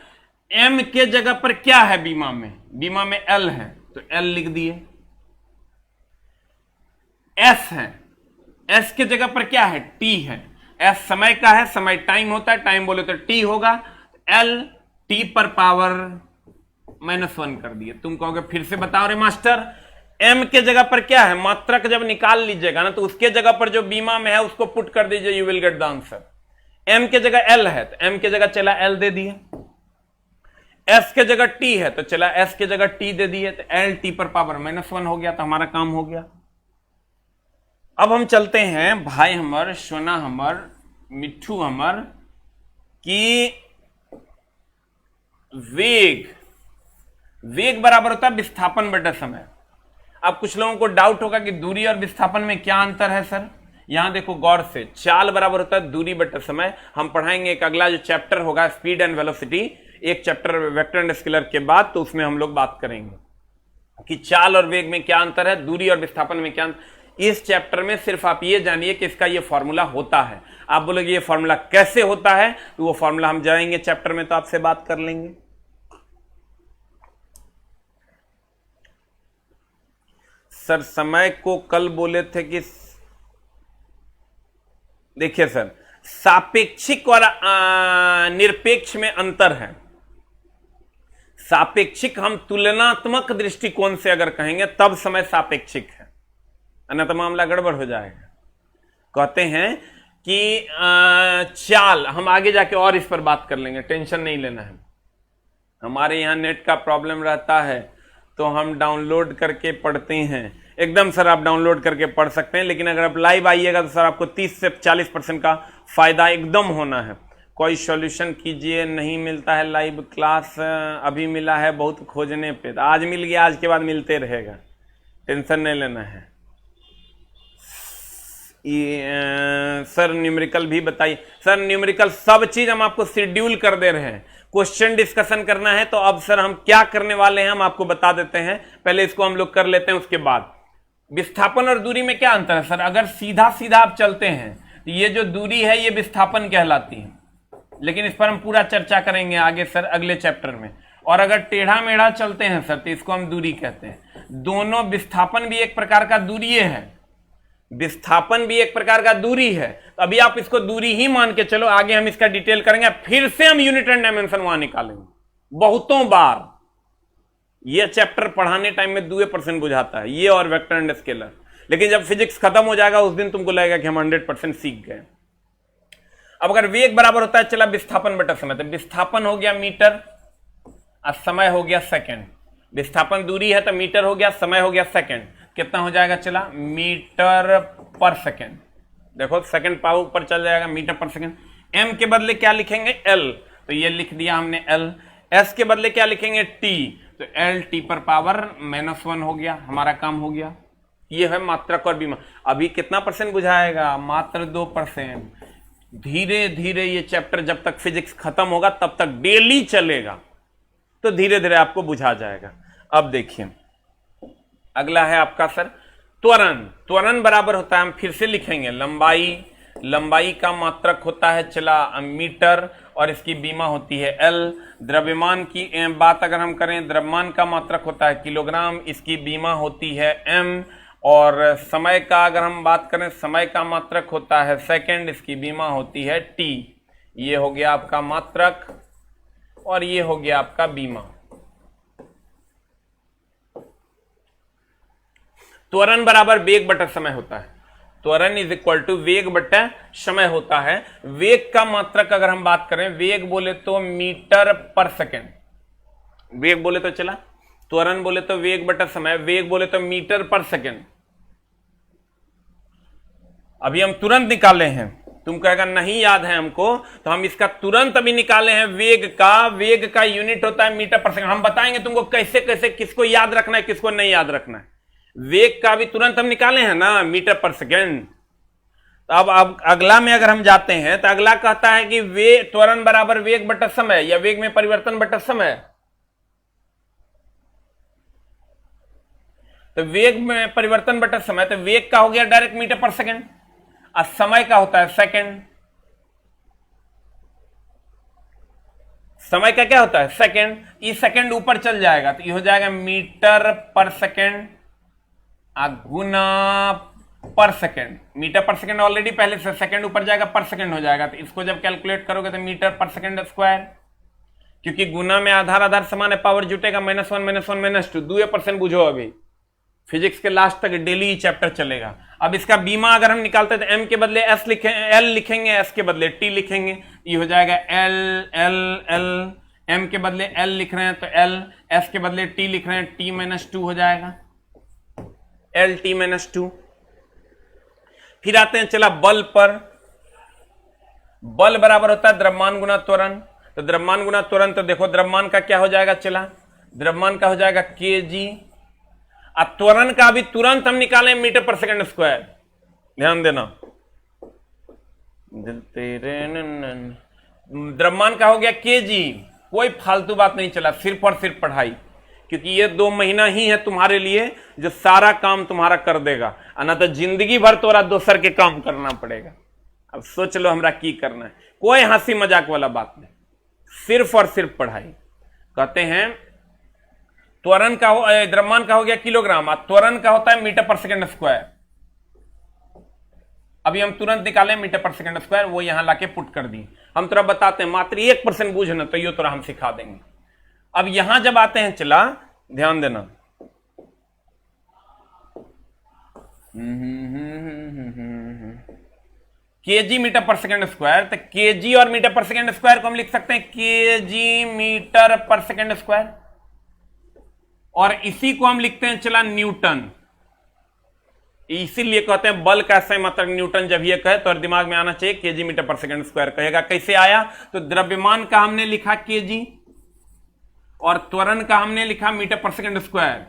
[SPEAKER 1] M के जगह पर क्या है बीमा में? बीमा में L है, तो L लिख दिए। S है, S के जगह पर क्या है? T है। S समय का है, समय टाइम होता है, टाइम बोले तो T होगा। L T पर पावर -1 कर दिए। तुम कहोगे फिर से बताओ रे मास्टर, M के जगह पर क्या है? मात्रक जब निकाल लीजिएगा ना, तो उसके जगह पर जो बीमा में है उसको पुट कर दीजिए, you will get the answer. M के जगह L है, तो M के जगह चला L दे दिए। S के जगह T है, तो चला S के जगह T दे दिए, तो L T पर पावर -1 हो गया, तो हमारा काम हो गया। अब हम चलते हैं भाई हमर सोना हमर मिट्ठू हमर की वेग बराबर होता है विस्थापन बटा समय। अब कुछ लोगों को डाउट होगा कि दूरी और विस्थापन में क्या अंतर है सर? यहां देखो गौर से, चाल बराबर होता है दूरी बटा समय। हम पढ़ाएंगे एक अगला जो चैप्टर होगा स्पीड एंड वेलोसिटी, एक चैप्टर वेक्टर एंड स्केलर के बाद, तो उसमें हम लोग बात करेंगे कि चाल और वेग में क्या अंतर है, दूरी और विस्थापन में क्या अंतर। इस चैप्टर में सिर्फ आप ये जानिए कि इसका ये फॉर्मूला होता है। आप बोलोगे ये फॉर्मूला कैसे होता है, तो वो फॉर्मूला हम जाएंगे चैप्टर में तो आपसे बात कर लेंगे। सर समय को कल बोले थे कि देखिए सर, सापेक्षिक और निरपेक्ष में अंतर है। सापेक्षिक हम तुलनात्मक दृष्टिकोण से अगर कहेंगे तब समय सापेक्षिक है, अन्यथा मामला गड़बड़ हो जाएगा। कहते हैं कि चाल, हम आगे जाके और इस पर बात कर लेंगे, टेंशन नहीं लेना है। हमारे यहाँ नेट का प्रॉब्लम रहता है तो हम डाउनलोड करके पढ़ते हैं। एकदम सर आप डाउनलोड करके पढ़ सकते हैं, लेकिन अगर आप लाइव आइएगा तो सर आपको 30 से 40% का फायदा एकदम होना है। कोई सॉल्यूशन कीजिए, नहीं मिलता है लाइव क्लास, अभी मिला है बहुत खोजने पे, तो आज मिल गया, आज के बाद मिलते रहेगा, टेंशन नहीं लेना है। सर न्यूमेरिकल भी बताइए। सर न्यूमेरिकल सब चीज हम आपको शेड्यूल कर दे रहे हैं। क्वेश्चन डिस्कशन करना है तो अब सर हम क्या करने वाले हैं हम आपको बता देते हैं। पहले इसको हम लोग कर लेते हैं, उसके बाद विस्थापन और दूरी में क्या अंतर है सर? अगर सीधा सीधा आप चलते हैं तो ये जो दूरी है ये विस्थापन कहलाती है, लेकिन इस पर हम पूरा चर्चा करेंगे आगे सर अगले चैप्टर में। और अगर टेढ़ा मेढ़ा चलते हैं सर तो इसको हम दूरी कहते हैं। दोनों, विस्थापन भी एक प्रकार का दूरी है, विस्थापन भी एक प्रकार का दूरी है। तो अभी आप इसको दूरी ही मान के चलो, आगे हम इसका डिटेल करेंगे, फिर से हम यूनिट एंड डायमेंशन वहां निकालेंगे बहुतों बार। ये चैप्टर पढ़ाने टाइम में 2% बुझाता है, ये और वेक्टर एंड स्केलर। लेकिन जब फिजिक्स खत्म हो जाएगा उस दिन तुमको लगेगा कि हम 100% सीख गए। अब अगर वेग बराबर होता है चला विस्थापन बटा समय, तो विस्थापन हो गया मीटर और समय हो गया सेकंड। विस्थापन दूरी है तो मीटर हो गया, समय हो गया सेकंड। कितना हो जाएगा चला मीटर पर सेकंड। देखो सेकंड पावर ऊपर चल जाएगा, मीटर पर सेकंड। एम के बदले क्या लिखेंगे एल, तो ये लिख दिया हमने एल। एस के बदले क्या लिखेंगे टी, तो एल टी पर पावर -1 हो गया, हमारा काम हो गया। ये है मात्रक और बीमा। अभी कितना परसेंट बुझाएगा, मात्र 2%। धीरे धीरे ये चैप्टर जब तक फिजिक्स खत्म होगा तब तक डेली चलेगा, तो धीरे धीरे आपको बुझा जाएगा। अब देखिए अगला है आपका सर त्वरण। त्वरण बराबर होता है, हम फिर से लिखेंगे लंबाई, लंबाई का मात्रक होता है चला मीटर और इसकी बीमा होती है एल। द्रव्यमान की बात अगर हम करें, द्रव्यमान का मात्रक होता है किलोग्राम, इसकी बीमा होती है एम। और समय का अगर हम बात करें, समय का मात्रक होता है सेकंड, इसकी बीमा होती है टी। ये हो गया आपका मात्रक और ये हो गया आपका बीमा। त्वरण बराबर वेग बटा समय होता है। त्वरण इज इक्वल टू वेग बटा समय होता है। वेग का मात्रक अगर हम बात करें, वेग बोले तो मीटर पर सेकंड, वेग बोले तो चला, त्वरण बोले तो वेग बटा समय, वेग बोले तो मीटर पर सेकंड। अभी हम तुरंत निकाले हैं, तुम कहेगा नहीं याद है हमको, तो हम इसका तुरंत अभी निकाले हैं। वेग का यूनिट होता है मीटर पर सेकंड। हम बताएंगे तुमको कैसे कैसे किसको याद रखना है किसको नहीं याद रखना है। वेग का भी तुरंत हम निकाले हैं ना, मीटर पर सेकंड। तो अब अगला में अगर हम जाते हैं तो अगला कहता है कि वेग त्वरण बराबर वेग बटा समय या वेग में परिवर्तन बटा समय। तो वेग में परिवर्तन बटा समय, तो वेग का हो गया डायरेक्ट मीटर पर सेकंड और समय का होता है सेकंड। समय का क्या होता है सेकंड। ये सेकंड ऊपर चल जाएगा तो ये हो जाएगा मीटर पर सेकंड गुना पर सेकंड। मीटर पर सेकंड ऑलरेडी पहले से, सेकंड ऊपर जाएगा पर सेकंड हो जाएगा। तो इसको जब कैलकुलेट करोगे तो मीटर पर सेकंड स्क्वायर, क्योंकि गुना में आधार आधार समान है, पावर जुटेगा -1 -1 -2। 2% बुझो, अभी फिजिक्स के लास्ट तक डेली चैप्टर चलेगा। अब इसका बीमा अगर हम निकालते हैं तो एम के बदले एस एल लिखेंगे, एस के बदले टी लिखेंगे, ये हो जाएगा एल एल एल। एम के बदले एल लिख रहे हैं तो एल, एस के बदले टी लिख रहे हैं, टी -2 हो जाएगा, एल टी -2। फिर आते हैं चला बल पर। बल बराबर होता है द्रव्यमान गुना त्वरण। तो द्रव्यमान गुना त्वरण, तो देखो द्रव्यमान का क्या हो जाएगा चला, द्रव्यमान का हो जाएगा केजी। अब त्वरण का भी तुरंत हम निकालें मीटर पर सेकंड स्क्वायर, ध्यान देना। द्रव्यमान का हो गया केजी, कोई फालतू बात नहीं चला, सिर्फ और सिर्फ पढ़ाई, क्योंकि ये 2 महीना ही है तुम्हारे लिए जो सारा काम तुम्हारा कर देगा, ना तो जिंदगी भर तोरा दोसर के काम करना पड़ेगा। अब सोच लो हमरा की करना है, कोई हंसी मजाक वाला बात नहीं, सिर्फ और सिर्फ पढ़ाई। कहते हैं त्वरण का हो, द्रव्यमान का हो गया किलोग्राम, त्वरण का होता है मीटर पर सेकंड स्क्वायर। अभी हम तुरंत निकालें मीटर पर सेकंड स्क्वायर, वो यहां लाके पुट कर दी। हम तोरा बताते हैं, मात्र 1% बूझना तो ये तोरा हम सिखा देंगे। अब यहां जब आते हैं चला, ध्यान देना, केजी मीटर पर सेकंड स्क्वायर, तो केजी और मीटर पर सेकंड स्क्वायर को हम लिख सकते हैं केजी मीटर पर सेकंड स्क्वायर, और इसी को हम लिखते हैं चला न्यूटन। इसीलिए कहते हैं बल का सही मात्रक न्यूटन। जब ये कहे तो दिमाग में आना चाहिए केजी मीटर पर सेकंड स्क्वायर। कहेगा कैसे आया, तो द्रव्यमान का हमने लिखा केजी और त्वरण का हमने लिखा मीटर पर सेकंड स्क्वायर,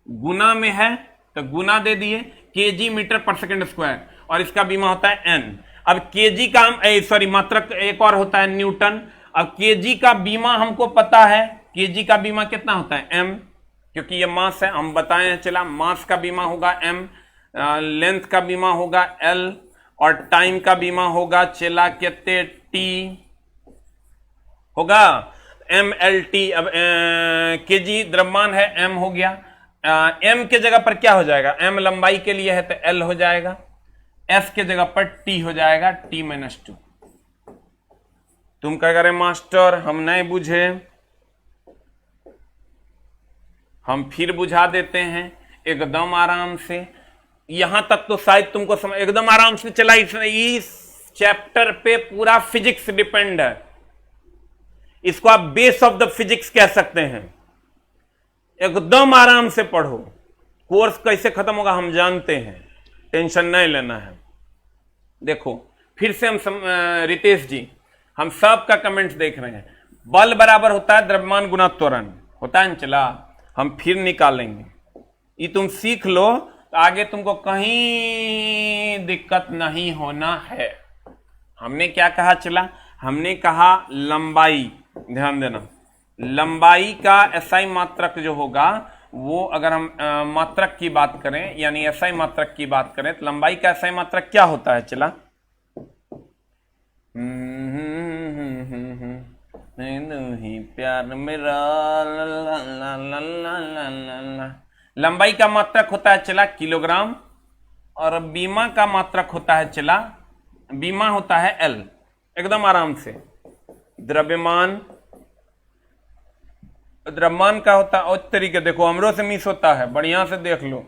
[SPEAKER 1] गुना में है तो गुना दे दिए केजी मीटर पर सेकंड स्क्वायर, और इसका बीमा होता है एन। अब केजी का सॉरी मात्रक एक और होता है न्यूटन। अब केजी का बीमा हमको पता है, केजी का बीमा कितना होता है एम, क्योंकि ये मास है, हम बताए हैं चला, मास का बीमा होगा एम, लेंथ का बीमा होगा एल, और टाइम का बीमा होगा चला कितने टी होगा एम एल टी। अब केजी द्रव्यमान है, एम हो गया, एम के जगह पर क्या हो जाएगा, एम लंबाई के लिए है तो एल हो जाएगा, एस के जगह पर टी हो जाएगा, टी -2। तुम क्या करें मास्टर, हम नहीं बुझे, हम फिर बुझा देते हैं एकदम आराम से। यहां तक तो शायद तुमको समझ एकदम आराम से चला। इस चैप्टर पे पूरा फिजिक्स डिपेंड है। इसको आप बेस ऑफ द फिजिक्स कह सकते हैं। एकदम आराम से पढ़ो। कोर्स कैसे खत्म होगा हम जानते हैं, टेंशन नहीं लेना है। देखो फिर से हम रितेश जी, हम सब का कमेंट्स देख रहे हैं। बल बराबर होता है द्रव्यमान गुना त्वरण, होता है। चला हम फिर निकालेंगे। ये तुम सीख लो तो आगे तुमको कहीं दिक्कत नहीं होना है। हमने क्या कहा? चला हमने कहा लंबाई, ध्यान देना, लंबाई का एसआई मात्रक जो होगा वो, अगर हम मात्रक की बात करें यानी एसआई मात्रक की बात करें तो लंबाई का एसआई मात्रक क्या होता है? चला प्यार मेरा लंबाई का मात्रक होता है चला किलोग्राम, और बीमा का मात्रक होता है चला, बीमा होता है एल। एकदम आराम से। द्रव्यमान का होता है और तरीके, देखो हमरो से मिस होता है, बढ़िया से देख लो।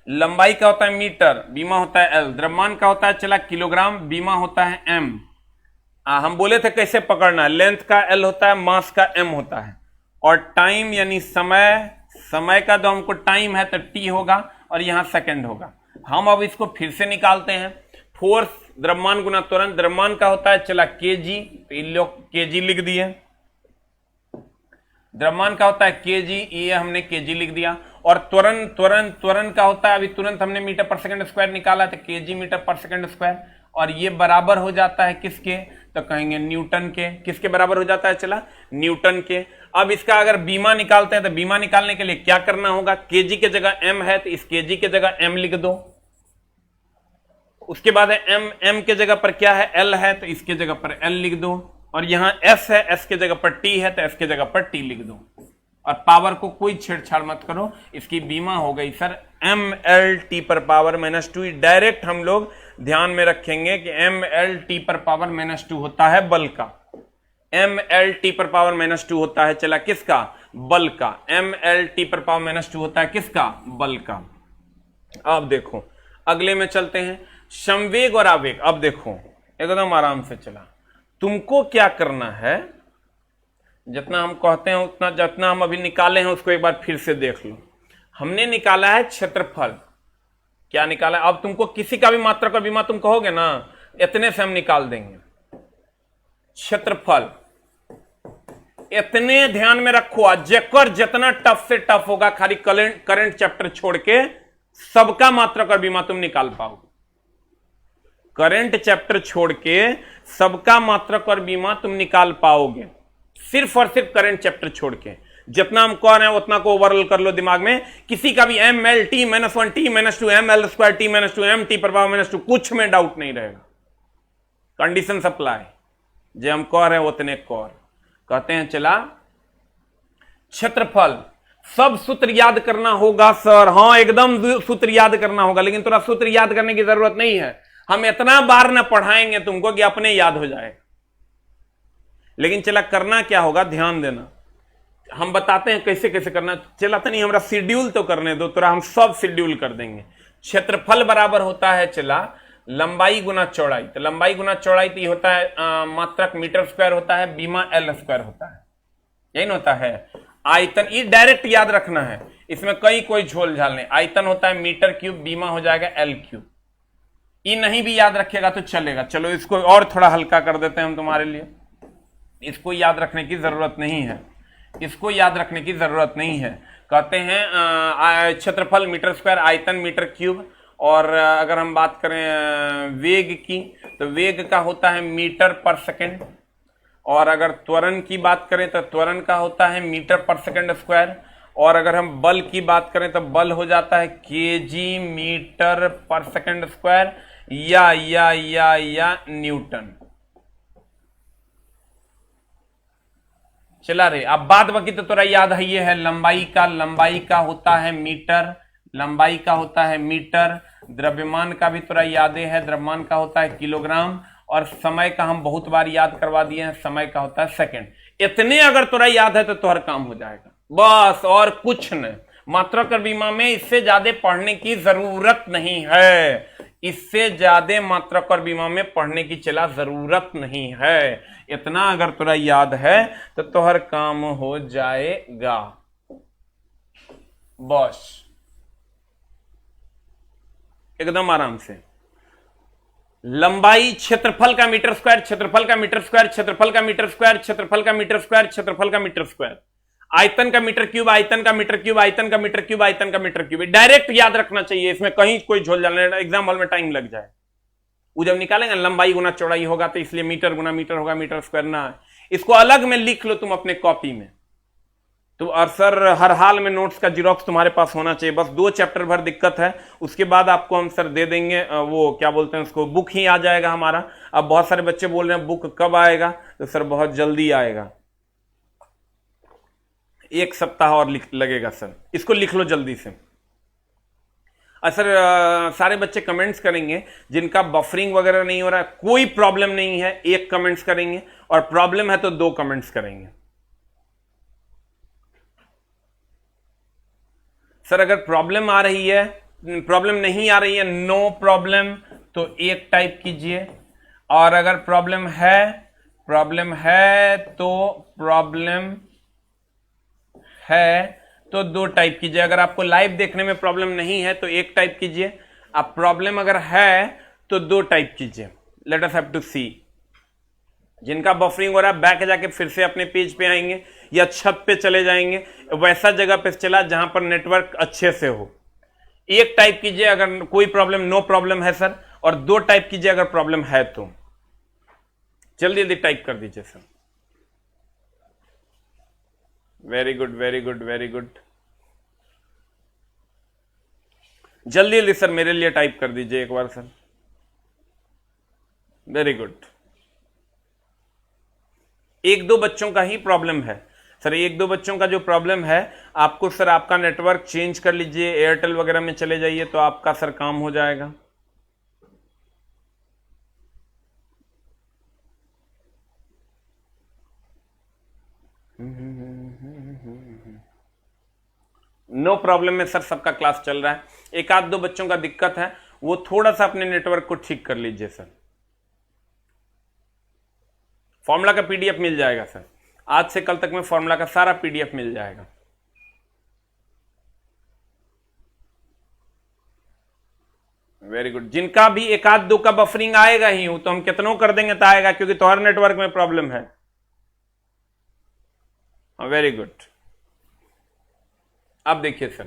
[SPEAKER 1] लंबाई का होता है मीटर, बीमा होता है एल। द्रव्यमान का होता है चला किलोग्राम, बीमा होता है एम। हम बोले थे कैसे पकड़ना है। लेंथ का एल होता है, मास का एम होता है, और टाइम यानी समय, समय का जो हमको टाइम है तो टी होगा और यहां सेकंड होगा। हम अब इसको फिर से निकालते हैं। फोर्स द्रव्यमान गुना त्वरण, द्रव्यमान का होता है चला केजी, तो इन लोग केजी लिख दिए। द्रव्यमान का होता है केजी, ये हमने केजी लिख दिया। और त्वरण का होता है, अभी तुरंत हमने मीटर पर सेकंड स्क्वायर निकाला तो केजी मीटर पर सेकंड स्क्वायर, और ये बराबर हो जाता है किसके? तो कहेंगे न्यूटन के। किसके बराबर हो जाता है? चला न्यूटन के। अब इसका अगर बीमा निकालते हैं तो बीमा निकालने के लिए क्या करना होगा? केजी के जगह एम है तो इस केजी के जगह एम लिख दो। उसके बाद है एम के जगह पर क्या है? एल है, तो इसके जगह पर एल लिख दो। और यहां एस है, एस के जगह पर टी है तो एस के जगह पर टी लिख दो। और पावर को कोई छेड़छाड़ मत करो। इसकी बीमा हो गई सर एम एल टी पर पावर -2। डायरेक्ट हम लोग ध्यान में रखेंगे कि एम एल टी पर पावर -2 होता है बल का। एम एल टी पर पावर -2 होता है चला किसका? बल का। एम एल टी पर पावर -2 होता है किसका? बल का। अब देखो अगले में चलते हैं, संवेग और आवेग। अब देखो एकदम आराम से चला। तुमको क्या करना है, जितना हम कहते हैं उतना, जितना हम अभी निकाले हैं उसको एक बार फिर से देख लो। हमने निकाला है क्षेत्रफल। क्या निकाला है? अब तुमको किसी का भी मात्रक और बीमा तुम कहोगे ना, इतने से हम निकाल देंगे। क्षेत्रफल इतने ध्यान में रखो, जेकर जितना टफ से टफ होगा, खाली करंट चैप्टर छोड़ के सबका मात्रक और बीमा तुम निकाल पाओगे। करंट चैप्टर छोड़ के सबका मात्रक और बीमा तुम निकाल पाओगे, सिर्फ और सिर्फ करंट चैप्टर छोड़ के। जितना हम कह रहे हैं उतना को ओवरऑल कर लो दिमाग में। किसी का भी M L T -1 T -2 M L square T -2 M T पर पावर -2, कुछ में डाउट नहीं रहेगा। कंडीशन सप्लाई जो हम कह रहे हैं उतने कौर कहते हैं। चला क्षेत्रफल, सब सूत्र याद करना होगा सर। हाँ एकदम सूत्र याद करना होगा, लेकिन थोड़ा सूत्र याद करने की जरूरत नहीं है। हम इतना बार ना पढ़ाएंगे तुमको कि अपने याद हो जाए। लेकिन चला करना क्या होगा, ध्यान देना। हम बताते हैं कैसे कैसे करना। चला तो नहीं, हमारा शेड्यूल तो करने दो, थोड़ा हम सब शेड्यूल कर देंगे। क्षेत्रफल बराबर होता है चला लंबाई गुना चौड़ाई। तो लंबाई गुना चौड़ाई तो ये होता है मात्रक मीटर स्क्वायर होता है, बीमा एल स्क्वायर होता है, यही होता है। आयतन ये डायरेक्ट याद रखना है, इसमें कोई झोल झाल नहीं। आयतन होता है मीटर क्यूब, बीमा हो जाएगा एल क्यूब। ये नहीं भी याद रखेगा तो चलेगा। चलो इसको और थोड़ा हल्का कर देते हैं हम तुम्हारे लिए। इसको याद रखने की जरूरत नहीं है, इसको याद रखने की जरूरत नहीं है। कहते हैं क्षेत्रफल मीटर स्क्वायर, आयतन मीटर क्यूब। और अगर हम बात करें वेग की, तो वेग का होता है मीटर पर सेकंड। और अगर त्वरण की बात करें तो त्वरण का होता है मीटर पर सेकंड स्क्वायर। और अगर हम बल की बात करें तो बल हो जाता है केजी मीटर पर सेकंड स्क्वायर या न्यूटन। चला रे, अब बात बाकी तो थोड़ा याद है। ये है लंबाई का होता है मीटर, लंबाई का होता है मीटर। द्रव्यमान का भी थोड़ा याद है, द्रव्यमान का होता है किलोग्राम। और समय का हम बहुत बार याद करवा दिए हैं, समय का होता है सेकंड। इतने अगर थोड़ा याद है तो तुम्हारा काम हो जाएगा। बस, और कुछ नहीं। मात्रक और बीमा में इससे ज्यादा पढ़ने की जरूरत नहीं है, इससे ज्यादा मात्रक और बीमा में पढ़ने की चला जरूरत नहीं है। इतना अगर तुरा याद है तो तोहर काम हो जाएगा बस, एकदम आराम से। लंबाई क्षेत्रफल का मीटर स्क्वायर, क्षेत्रफल का मीटर स्क्वायर, क्षेत्रफल का मीटर स्क्वायर, क्षेत्रफल का मीटर स्क्वायर, क्षेत्रफल का मीटर स्क्वायर, आयतन का मीटर क्यूब, आयतन का मीटर क्यूब, आयतन का मीटर क्यूब, आयतन का मीटर क्यूब। डायरेक्ट याद रखना चाहिए, इसमें कहीं कोई झोल झाल, एग्जाम हॉल में टाइम लग जाए। वो जब निकालेंगे लंबाई गुना चौड़ाई होगा तो इसलिए मीटर गुना मीटर होगा, मीटर स्क्वायर ना। इसको अलग में लिख लो तुम अपने कॉपी में। तो और सर हर हाल में नोट्स का जीरोक्स तुम्हारे पास होना चाहिए। बस 2 चैप्टर भर दिक्कत है, उसके बाद आपको हम सर दे देंगे, वो क्या बोलते हैं उसको, बुक ही आ जाएगा हमारा। अब बहुत सारे बच्चे बोल रहे हैं बुक कब आएगा, तो सर बहुत जल्दी आएगा, 1 सप्ताह और लगेगा सर। इसको लिख लो जल्दी से। सर सारे बच्चे कमेंट्स करेंगे जिनका बफरिंग वगैरह नहीं हो रहा है, कोई प्रॉब्लम नहीं है, 1 कमेंट्स करेंगे, और प्रॉब्लम है तो 2 कमेंट्स करेंगे। सर अगर प्रॉब्लम आ रही है, प्रॉब्लम नहीं आ रही है, नो प्रॉब्लम, तो 1 टाइप कीजिए। और अगर प्रॉब्लम है तो 2 टाइप कीजिए। अगर आपको लाइव देखने में प्रॉब्लम नहीं है तो 1 टाइप कीजिए। अब प्रॉब्लम अगर है तो 2 टाइप कीजिए। लेट अस हैव टू सी। जिनका बफरिंग हो रहा है बैक जाके फिर से अपने पेज पे आएंगे या छत पे चले जाएंगे, वैसा जगह पे चला जहां पर नेटवर्क अच्छे से हो। 1 टाइप कीजिए अगर कोई प्रॉब्लम, नो प्रॉब्लम है सर, और 2 टाइप कीजिए अगर प्रॉब्लम है तो। जल्दी जल्दी टाइप कर दीजिए sir. Very good, very good, very good. जल्दी जल्दी सर मेरे लिए टाइप कर दीजिए एक बार सर। Very good. 1-2 बच्चों का ही प्रॉब्लम है सर, 1-2 बच्चों का जो प्रॉब्लम है, आपको सर आपका नेटवर्क चेंज कर लीजिए, एयरटेल वगैरह में चले जाइए तो आपका सर काम हो जाएगा। नो प्रॉब्लम में सर सबका क्लास चल रहा है। 1-2 बच्चों का दिक्कत है, वो थोड़ा सा अपने नेटवर्क को ठीक कर लीजिए सर। फॉर्मूला का पीडीएफ मिल जाएगा सर, आज से कल तक में फॉर्मूला का सारा पीडीएफ मिल जाएगा। Very good. जिनका भी 1-2 का बफरिंग आएगा ही हूं तो हम कितनों कर देंगे तो आएगा, क्योंकि तुम्हारे नेटवर्क में प्रॉब्लम है। Very good. अब देखिए सर,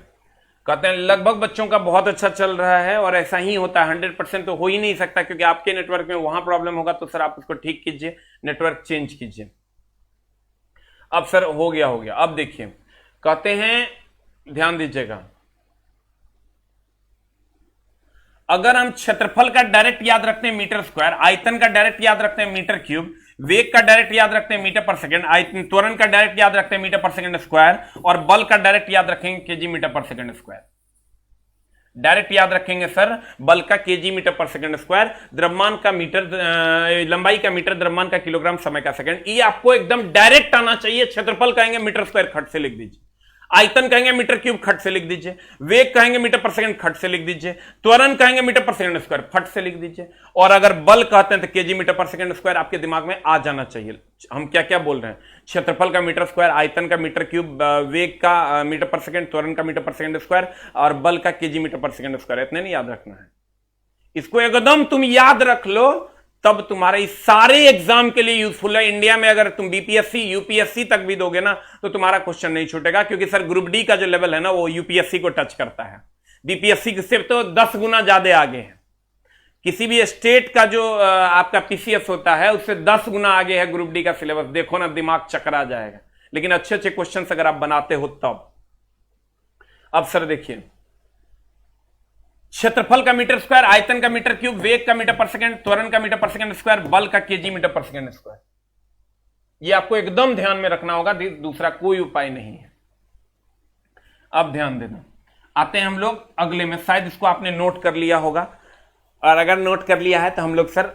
[SPEAKER 1] कहते हैं लगभग बच्चों का बहुत अच्छा चल रहा है, और ऐसा ही होता है, 100% तो हो ही नहीं सकता, क्योंकि आपके नेटवर्क में वहां प्रॉब्लम होगा तो सर आप उसको ठीक कीजिए, नेटवर्क चेंज कीजिए। अब सर हो गया। अब देखिए, कहते हैं ध्यान दीजिएगा, अगर हम क्षेत्रफल का डायरेक्ट याद रखते हैं मीटर स्क्वायर, आयतन का डायरेक्ट याद रखते हैं मीटर क्यूब, वेग का डायरेक्ट याद रखते हैं मीटर पर सेकंड, आयतन त्वरण का डायरेक्ट याद रखते हैं मीटर पर सेकंड स्क्वायर, और बल का डायरेक्ट याद रखेंगे केजी मीटर पर सेकंड स्क्वायर। डायरेक्ट याद रखेंगे सर बल का केजी मीटर पर सेकंड स्क्वायर, द्रव्यमान का मीटर, लंबाई का मीटर, द्रव्यमान का किलोग्राम, समय का सेकंड। ये आपको एकदम डायरेक्ट आना चाहिए। क्षेत्रफल कहेंगे मीटर स्क्वायर, खट से लिख दीजिए। आयतन कहेंगे मीटर क्यूब, खट से लिख दीजिए। वेग कहेंगे मीटर पर सेकंड, खट से लिख दीजिए। त्वरण कहेंगे मीटर पर सेकंड स्क्वायर, फट से लिख दीजिए। और अगर बल कहते हैं तो केजी मीटर पर सेकंड स्क्वायर आपके दिमाग में आ जाना चाहिए। हम क्या क्या बोल रहे हैं, क्षेत्रफल का मीटर स्क्वायर, आयतन का मीटर क्यूब, वेग का मीटर पर सेकंड, त्वरण का मीटर पर सेकंड स्क्वायर, और बल का केजी मीटर पर सेकंड स्क्वायर। इतने नहीं याद रखना है, इसको एकदम तुम याद रख लो, तब तुम्हारे सारे एग्जाम के लिए यूजफुल है। इंडिया में अगर तुम बीपीएससी यूपीएससी तक भी दोगे ना तो तुम्हारा क्वेश्चन नहीं छूटेगा, क्योंकि सर ग्रुप डी का जो लेवल है ना वो यूपीएससी को टच करता है। बीपीएससी से तो 10 गुना ज्यादा आगे है। किसी भी स्टेट का जो आपका पीसीएस होता है उससे 10 गुना आगे है ग्रुप डी का सिलेबस। देखो ना, दिमाग चकरा जाएगा। लेकिन अच्छे अच्छे क्वेश्चन अगर आप बनाते हो तब। अब सर देखिए, क्षेत्रफल का मीटर स्क्वायर, आयतन का मीटर क्यूब, वेग का मीटर पर सेकंड, त्वरण का मीटर पर सेकंड स्क्वायर, बल का केजी मीटर पर सेकंड स्क्वायर। ये आपको एकदम ध्यान में रखना होगा, दूसरा कोई उपाय नहीं है। अब ध्यान देना, आते हैं हम लोग अगले में। शायद इसको आपने नोट कर लिया होगा, और अगर नोट कर लिया है तो हम लोग सर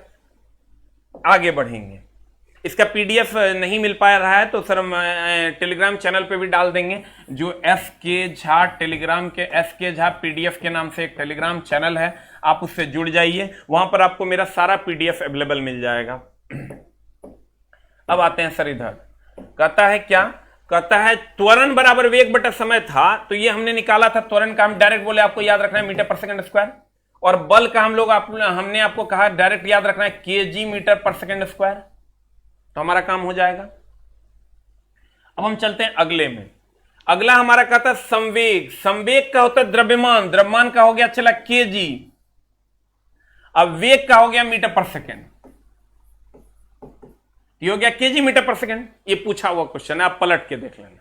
[SPEAKER 1] आगे बढ़ेंगे। इसका पीडीएफ नहीं मिल पा रहा है तो सर हम टेलीग्राम चैनल पे भी डाल देंगे, जो एस के झा टेलीग्राम के एस के झा पीडीएफ के नाम से एक टेलीग्राम चैनल है, आप उससे जुड़ जाइए, वहां पर आपको मेरा सारा पीडीएफ अवेलेबल मिल जाएगा। अब आते हैं सर इधर, कहता है क्या, कहता है त्वरण बराबर वेग बटा समय था, तो ये हमने निकाला था त्वरण का, हम डायरेक्ट बोले आपको याद रखना है मीटर पर सेकंड स्क्वायर, और बल का हमने आपको कहा डायरेक्ट याद रखना है केजी मीटर पर सेकंड स्क्वायर, तो हमारा काम हो जाएगा। अब हम चलते हैं अगले में। अगला हमारा कहता है संवेग, संवेग का होता है द्रव्यमान, द्रव्यमान का हो गया चला केजी, अब वेग का हो गया मीटर पर सेकंड, ये हो गया केजी मीटर पर सेकंड, ये पूछा हुआ क्वेश्चन है, आप पलट के देख लेना।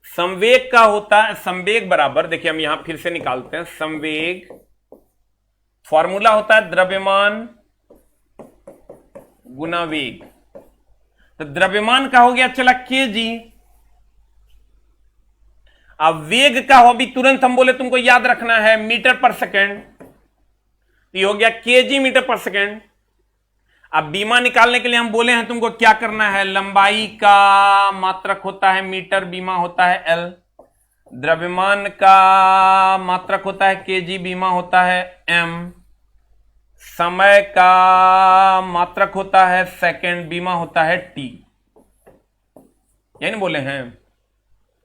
[SPEAKER 1] संवेग का होता है, संवेग बराबर, देखिए हम यहां फिर से निकालते हैं, संवेग फॉर्मूला होता है द्रव्यमान गुना वेग, तो द्रव्यमान का हो गया चला केजी, अब वेग का हो, अभी तुरंत हम बोले तुमको याद रखना है मीटर पर सेकंड, तो ये हो गया केजी मीटर पर सेकंड। अब बीमा निकालने के लिए हम बोले हैं तुमको क्या करना है, लंबाई का मात्रक होता है मीटर, बीमा होता है एल, द्रव्यमान का मात्रक होता है केजी, बीमा होता है एम, समय का मात्रक होता है सेकंड, बीमा होता है टी, यानी बोले हैं।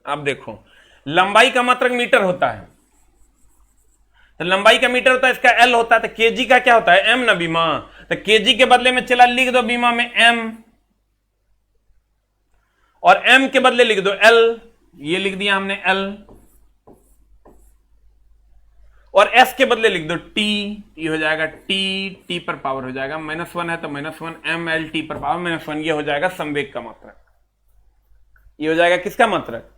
[SPEAKER 1] अब देखो लंबाई का मात्रक मीटर होता है, तो लंबाई का मीटर होता है, इसका एल होता है, तो केजी का क्या होता है एम ना बीमा, तो केजी के बदले में चला लिख दो बीमा में एम, और एम के बदले लिख दो एल, ये लिख दिया हमने एल, और एस के बदले लिख दो टी, ये हो जाएगा टी, टी पर पावर हो जाएगा -1 है तो -1 एम एल टी पर पावर -1, ये हो जाएगा संवेग का मात्रक, ये हो जाएगा किसका मात्रक,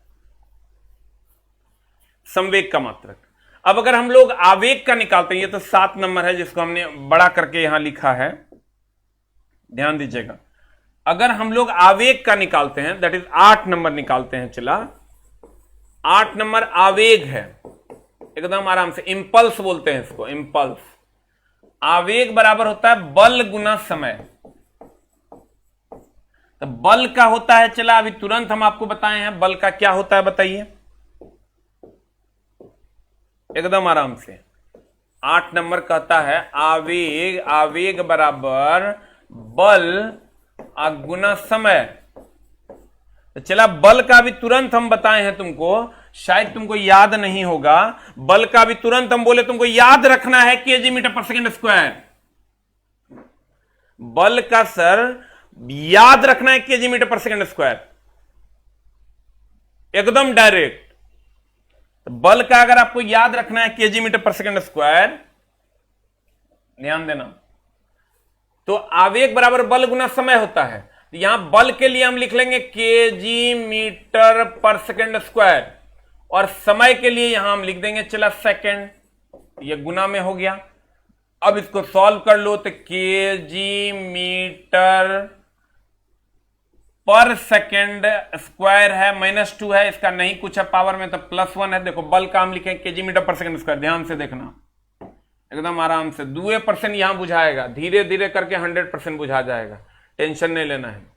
[SPEAKER 1] संवेग का मात्रक। अब अगर हम लोग आवेग का निकालते हैं, ये तो 7 नंबर है जिसको हमने बड़ा करके यहां लिखा है, ध्यान दीजिएगा, अगर हम लोग आवेग का निकालते हैं दैट इज 8 नंबर निकालते हैं, चला 8 नंबर आवेग है, एकदम आराम से, इंपल्स बोलते हैं इसको, इंपल्स। आवेग बराबर होता है बल गुना समय, तो बल का होता है, चला अभी तुरंत हम आपको बताए हैं बल का क्या होता है, बताइए एकदम आराम से। 8 नंबर कहता है आवेग, आवेग बराबर बल गुना समय, तो चला बल का भी तुरंत हम बताए हैं तुमको, शायद तुमको याद नहीं होगा, बल का भी तुरंत हम बोले तुमको याद रखना है केजी मीटर पर सेकंड स्क्वायर, बल का सर याद रखना है केजी मीटर पर सेकंड स्क्वायर, एकदम डायरेक्ट। तो बल का अगर आपको याद रखना है केजी मीटर पर सेकंड स्क्वायर, ध्यान देना, तो आवेग बराबर बल गुना समय होता है, तो यहां बल के लिए हम लिख लेंगे केजी मीटर पर सेकंड स्क्वायर, और समय के लिए यहां हम लिख देंगे चला सेकंड, ये गुना में हो गया। अब इसको सॉल्व कर लो, तो केजी मीटर पर सेकंड स्क्वायर है, -2 है, इसका नहीं कुछ है पावर में, तो +1 है। देखो बल का हम लिखें केजी मीटर पर सेकंड स्क्वायर, ध्यान से देखना, एकदम आराम से 2% यहां बुझाएगा, धीरे धीरे करके 100% बुझा जाएगा, टेंशन नहीं लेना है।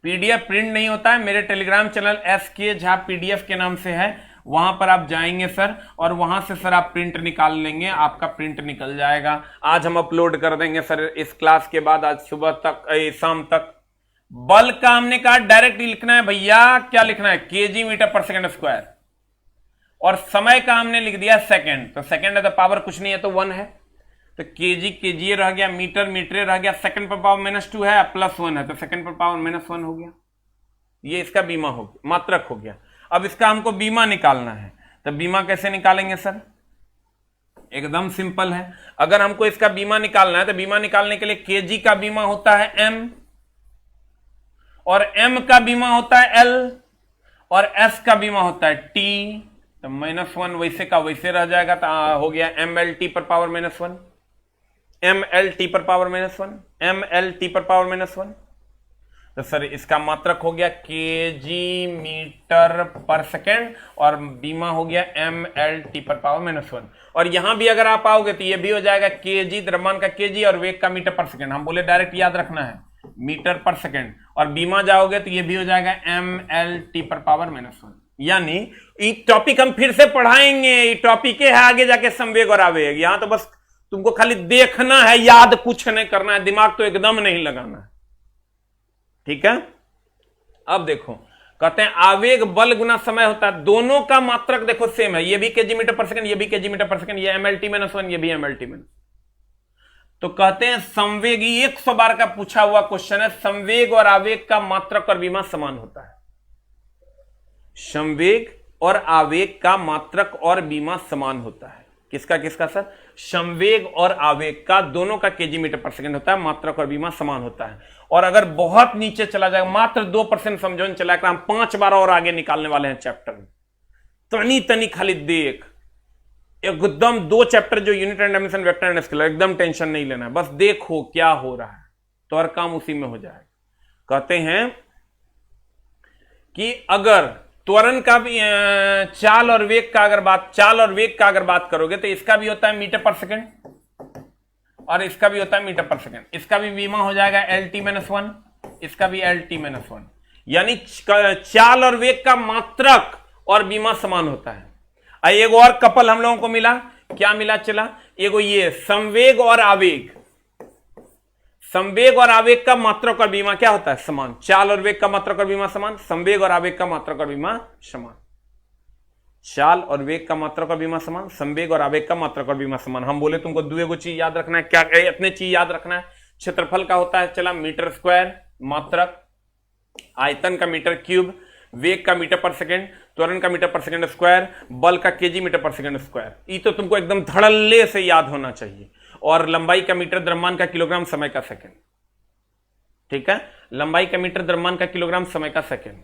[SPEAKER 1] पीडीएफ प्रिंट नहीं होता है, मेरे Telegram channel SK Jha PDF के नाम से है, वहां पर आप जाएंगे सर, और वहां से सर आप प्रिंट निकाल लेंगे, आपका प्रिंट निकल जाएगा। आज हम अपलोड कर देंगे सर इस क्लास के बाद, आज सुबह तक, शाम तक। बल का हमने कहा डायरेक्ट लिखना है भैया, क्या लिखना है केजी मीटर पर सेकंड स्क्वायर, और समय का हमने लिख दिया सेकंड, तो सेकंड है तो पावर कुछ नहीं है तो 1 है, तो केजी केजी रह गया, मीटर मीटर रह गया, सेकंड पर पावर -2 है, +1 है तो सेकंड पर पावर -1 हो गया, ये इसका बीमा हो गया, मात्रक हो गया। अब इसका हमको बीमा निकालना है, तो बीमा कैसे निकालेंगे सर, एकदम सिंपल है। अगर हमको इसका बीमा निकालना है तो बीमा निकालने के लिए केजी का बीमा होता है m, और m का बीमा होता है l, और s का बीमा होता है t, तो -1 वैसे का वैसे रह जाएगा, तो हो गया mlt पर पावर -1, mlt पर पावर -1, mlt पर पावर -1, तो सर इसका मात्रक हो गया केजी मीटर पर सेकेंड, और बीमा हो गया mlt पर पावर -1। और यहां भी अगर आप आओगे तो ये भी हो जाएगा केजी, द्रव्यमान का केजी और वेग का मीटर पर सेकेंड, हम बोले डायरेक्ट याद रखना है मीटर पर सेकेंड, और बीमा जाओगे तो ये भी हो जाएगा mlt पर पावर -1। यानी ये टॉपिक हम फिर से पढ़ाएंगे, ये टॉपिक है आगे जाके संवेग और आवेग। यहां तो बस तुमको खाली देखना है, याद कुछ नहीं करना है, दिमाग तो एकदम नहीं लगाना है, ठीक है। अब देखो, कहते हैं आवेग बल गुना समय होता है, दोनों का मात्रक देखो सेम है, ये भी केजी मीटर पर सेकंड, ये भी केजी मीटर पर सेकंड, ये mlt -1, ये भी mlt -1। तो कहते हैं संवेग, 100 बार का पूछा हुआ क्वेश्चन है, संवेग और आवेग का मात्रक और विमा समान होता है। संवेग और आवेग का मात्रक और विमा समान होता है। किसका किसका सर? संवेग और आवेग का, दोनों का केजी मीटर पर सेकंड होता है, मात्रक और विमा समान होता है। और अगर बहुत नीचे चला जाएगा, मात्र 2% समझो चला, हम 5 बार और आगे निकालने वाले हैं चैप्टर में, तनी तनी खाली देख, एकदम 2 चैप्टर जो unit and dimension, vector and scalar, एकदम टेंशन नहीं लेना है, बस देखो क्या हो रहा है तो हर काम उसी में हो जाएगा। कहते हैं कि अगर त्वरण का भी चाल और वेग का अगर बात करोगे तो इसका भी होता है मीटर पर सेकंड और इसका भी होता है मीटर पर सेकंड। इसका भी विमा हो जाएगा LT -1, इसका भी LT -1। यानी चाल और वेग का मात्रक और विमा समान होता है। एक और कपल हम लोगों को मिला, क्या मिला चला, एगो ये संवेग और आवेग, संवेग और आवेग का मात्रक और विमा क्या होता है? समान। चाल और वेग का मात्रक और विमा समान, संवेग और आवेग का मात्रक और विमा समान। चाल और वेग का मात्रक और विमा समान, संवेग और आवेग का मात्रक और विमा समान। हम बोले तुमको 2 चीज याद रखना है, क्या इतने चीज याद रखना है। क्षेत्रफल का होता है चला मीटर स्क्वायर मात्रक, आयतन का मीटर क्यूब, वेग का मीटर पर सेकेंड, त्वरण का मीटर पर सेकेंड स्क्वायर, बल का केजी मीटर पर सेकेंड स्क्वायर। ये तो तुमको एकदम धड़ल्ले से याद होना चाहिए। और लंबाई का मीटर, द्रव्यमान का किलोग्राम, समय का सेकेंड, ठीक है। लंबाई का मीटर, द्रव्यमान का किलोग्राम, समय का सेकेंड।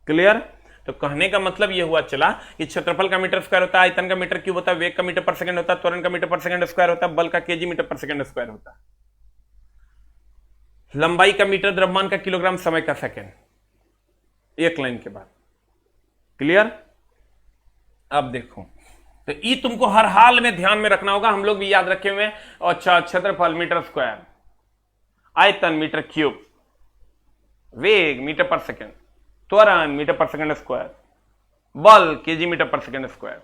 [SPEAKER 1] क्लियर? तो कहने का मतलब यह हुआ चला कि क्षेत्रफल का मीटर स्क्वायर होता है, आयतन का मीटर क्यूब होता है, वेग का मीटर पर सेकेंड होता है, त्वरण का मीटर पर सेकेंड स्क्वायर होता है, बल का केजी मीटर पर सेकेंड स्क्वायर होता है। लंबाई का मीटर, द्रव्यमान का किलोग्राम, समय का सेकेंड, एक लाइन के बाद। क्लियर? अब देखो, तो ये तुमको हर हाल में ध्यान में रखना होगा, हम लोग भी याद रखे हुए हैं। अच्छा, क्षेत्रफल मीटर स्क्वायर, आयतन मीटर क्यूब, वेग मीटर पर सेकेंड, त्वरण मीटर पर सेकेंड स्क्वायर, बल केजी मीटर पर सेकेंड स्क्वायर।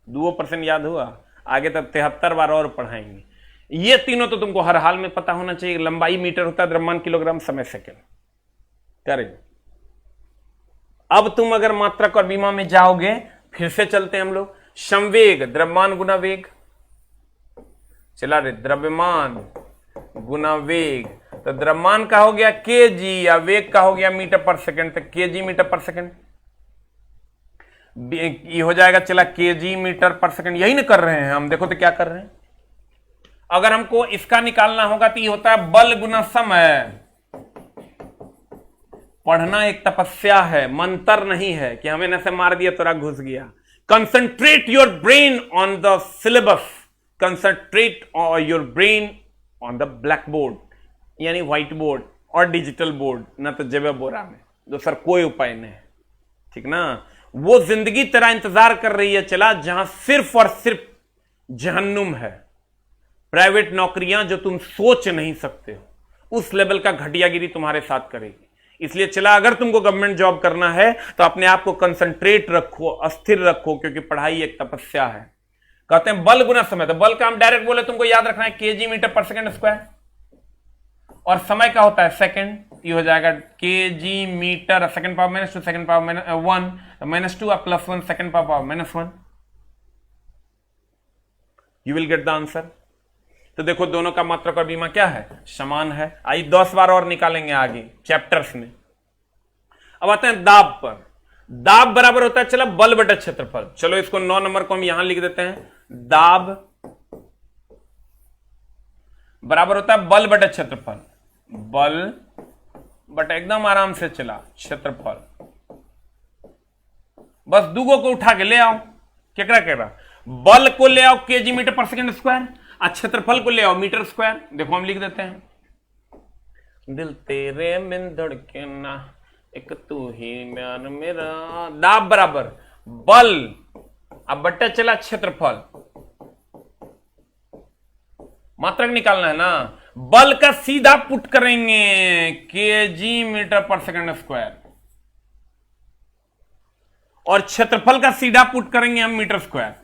[SPEAKER 1] 2% याद हुआ, आगे तक 73 बार और पढ़ाएंगे। ये तीनों तो तुमको हर हाल में पता होना चाहिए। लंबाई मीटर होता है, द्रव्यमान किलोग्राम, समय सेकेंड। करेंगे। अब तुम अगर मात्रक और विमा में जाओगे, फिर से चलते हैं हम लोग। संवेग द्रव्यमान गुना वेग, चला रे, द्रव्यमान गुना वेग, तो द्रव्यमान का हो गया केजी या वेग का हो गया मीटर पर सेकंड, तो केजी मीटर पर सेकंड ये हो जाएगा चला केजी मीटर पर सेकंड। यही ना कर रहे हैं हम, देखो तो क्या कर रहे हैं। अगर हमको इसका निकालना होगा तो ये होता है बल गुना समय। पढ़ना एक तपस्या है, मंत्र नहीं है कि हमें न से मार दिया तोरा घुस गया। Concentrate your brain on the syllabus, concentrate your brain on the black board, यानी व्हाइट बोर्ड और डिजिटल बोर्ड, ना तो जेब बोरा में। दूसरा कोई उपाय नहीं, ठीक ना। वो जिंदगी तेरा इंतजार कर रही है चला, जहां सिर्फ और सिर्फ जहन्नुम है। प्राइवेट नौकरियां जो तुम सोच नहीं सकते हो, उस लेवल का घटियागिरी तुम्हारे साथ करेगी। इसलिए चला, अगर तुमको गवर्नमेंट जॉब करना है तो अपने आप को कंसंट्रेट रखो, अस्थिर रखो, क्योंकि पढ़ाई एक तपस्या है। कहते हैं बल गुना समय, तो बल का हम डायरेक्ट बोले तुमको याद रखना है केजी मीटर पर सेकंड स्क्वायर, और समय का होता है सेकंड। ये हो जाएगा KG metre second power -2 second power -1, -2 plus 1 second power -1। You will get the answer. तो देखो, दोनों का मात्रक और विमा क्या है? समान है। आइए 10 बार और निकालेंगे आगे चैप्टर्स में। अब आते हैं दाब पर। दाब बराबर होता है चलो बल बटा क्षेत्रफल। चलो इसको 9 नंबर को हम यहां लिख देते हैं। दाब बराबर होता है बल बटा क्षेत्रफल, बल बटा, एकदम आराम से चला, क्षेत्रफल। बस दुगो को उठा के ले आओ। केकरा केकरा? बल को ले आओ केजी मीटर पर सेकंड स्क्वायर, और क्षेत्रफल को ले आओ मीटर स्क्वायर। देखो हम लिख देते हैं, दिल तेरे में धड़के ना, एक तू ही म्यान मेरा। दाब बराबर बल, अब बट्टा चला क्षेत्रफल। मात्रक निकालना है ना, बल का सीधा पुट करेंगे केजी मीटर पर सेकंड स्क्वायर, और क्षेत्रफल का सीधा पुट करेंगे हम मीटर स्क्वायर।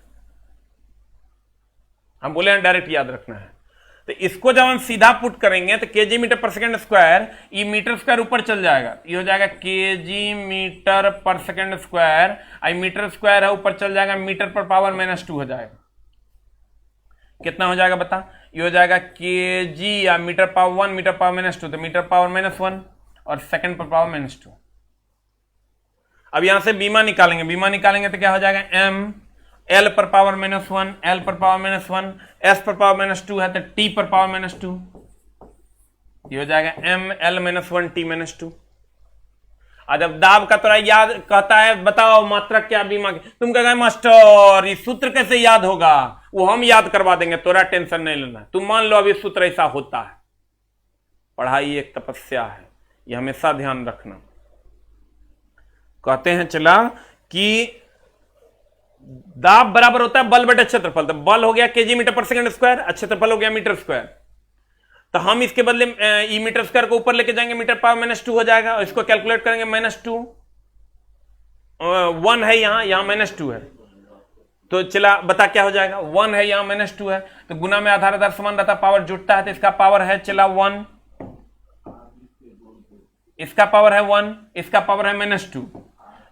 [SPEAKER 1] हम बोले हैं डायरेक्ट याद रखना है, तो इसको जब हम सीधा पुट करेंगे तो केजी मीटर पर सेकंड स्क्वायर, ये मीटर स्क्वायर ऊपर चल जाएगा, ये हो जाएगा केजी मीटर पर सेकंड स्क्वायर, आई मीटर स्क्वायर है ऊपर चल जाएगा, मीटर पर पावर -2 हो जाएगा। कितना हो जाएगा बता, ये हो जाएगा केजी या मीटर पावर 1 मीटर पावर -2, तो मीटर पावर -1 और सेकंड पर पावर -2। अब यहां से बीमा निकालेंगे, बीमा निकालेंगे तो क्या हो जाएगा, m L पर पावर -1, L पर पावर -1, S पर पावर -2 है तो T पर पावर -2, ये हो जाएगा m L -1 T -2। जब दाब का थोड़ा याद कहता है बताओ मात्रक क्या बीमा की, तुम कहोगे मास्टर ये सूत्र कैसे याद होगा, वो हम याद करवा देंगे, तोरा टेंशन नहीं लेना। तुम मान लो अभी सूत्र ऐसा होता है। पढ़ाई एक तपस्या है, ये हमेशा ध्यान रखना। कहते हैं चला कि दाब बराबर होता है बल बटे क्षेत्रफल, तो बल हो गया केजी मीटर पर सेकंड स्क्वायर, क्षेत्रफल हो गया मीटर स्क्वायर, तो हम इसके बदले ई मीटर स्क्वायर को ऊपर लेके जाएंगे, मीटर पावर -2 हो जाएगा, और इसको कैलकुलेट करेंगे -2, 1 है यहां -2 है, तो चला बता क्या हो जाएगा, 1 है यहां -2 है, तो गुना में आधार आधार समान रहता, पावर जुटता है, तो इसका पावर है चला 1, इसका पावर है 1, इसका पावर है -2,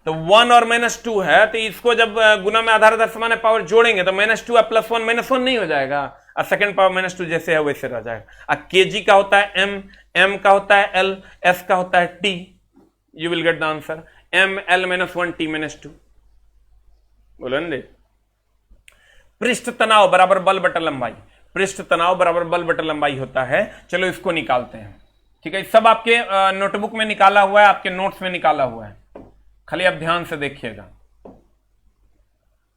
[SPEAKER 1] तो 1 और -2 है, तो इसको जब गुना में आधार आधार समान है पावर जोड़ेंगे तो -2 + 1 -1 नहीं हो जाएगा, और सेकंड पावर -2 जैसे है वैसे रह जाएगा। केजी का होता है m का होता है l, s का होता है t, you will get the answer m L -1 T -2। बोलो न, पृष्ठ तनाव बराबर बल बटा लंबाई, पृष्ठ तनाव बराबर बल बटा लंबाई होता है। चलो इसको निकालते हैं, ठीक है, सब आपके नोटबुक में निकाला हुआ है, आपके नोट्स में निकाला हुआ है, खाली आप ध्यान से देखिएगा।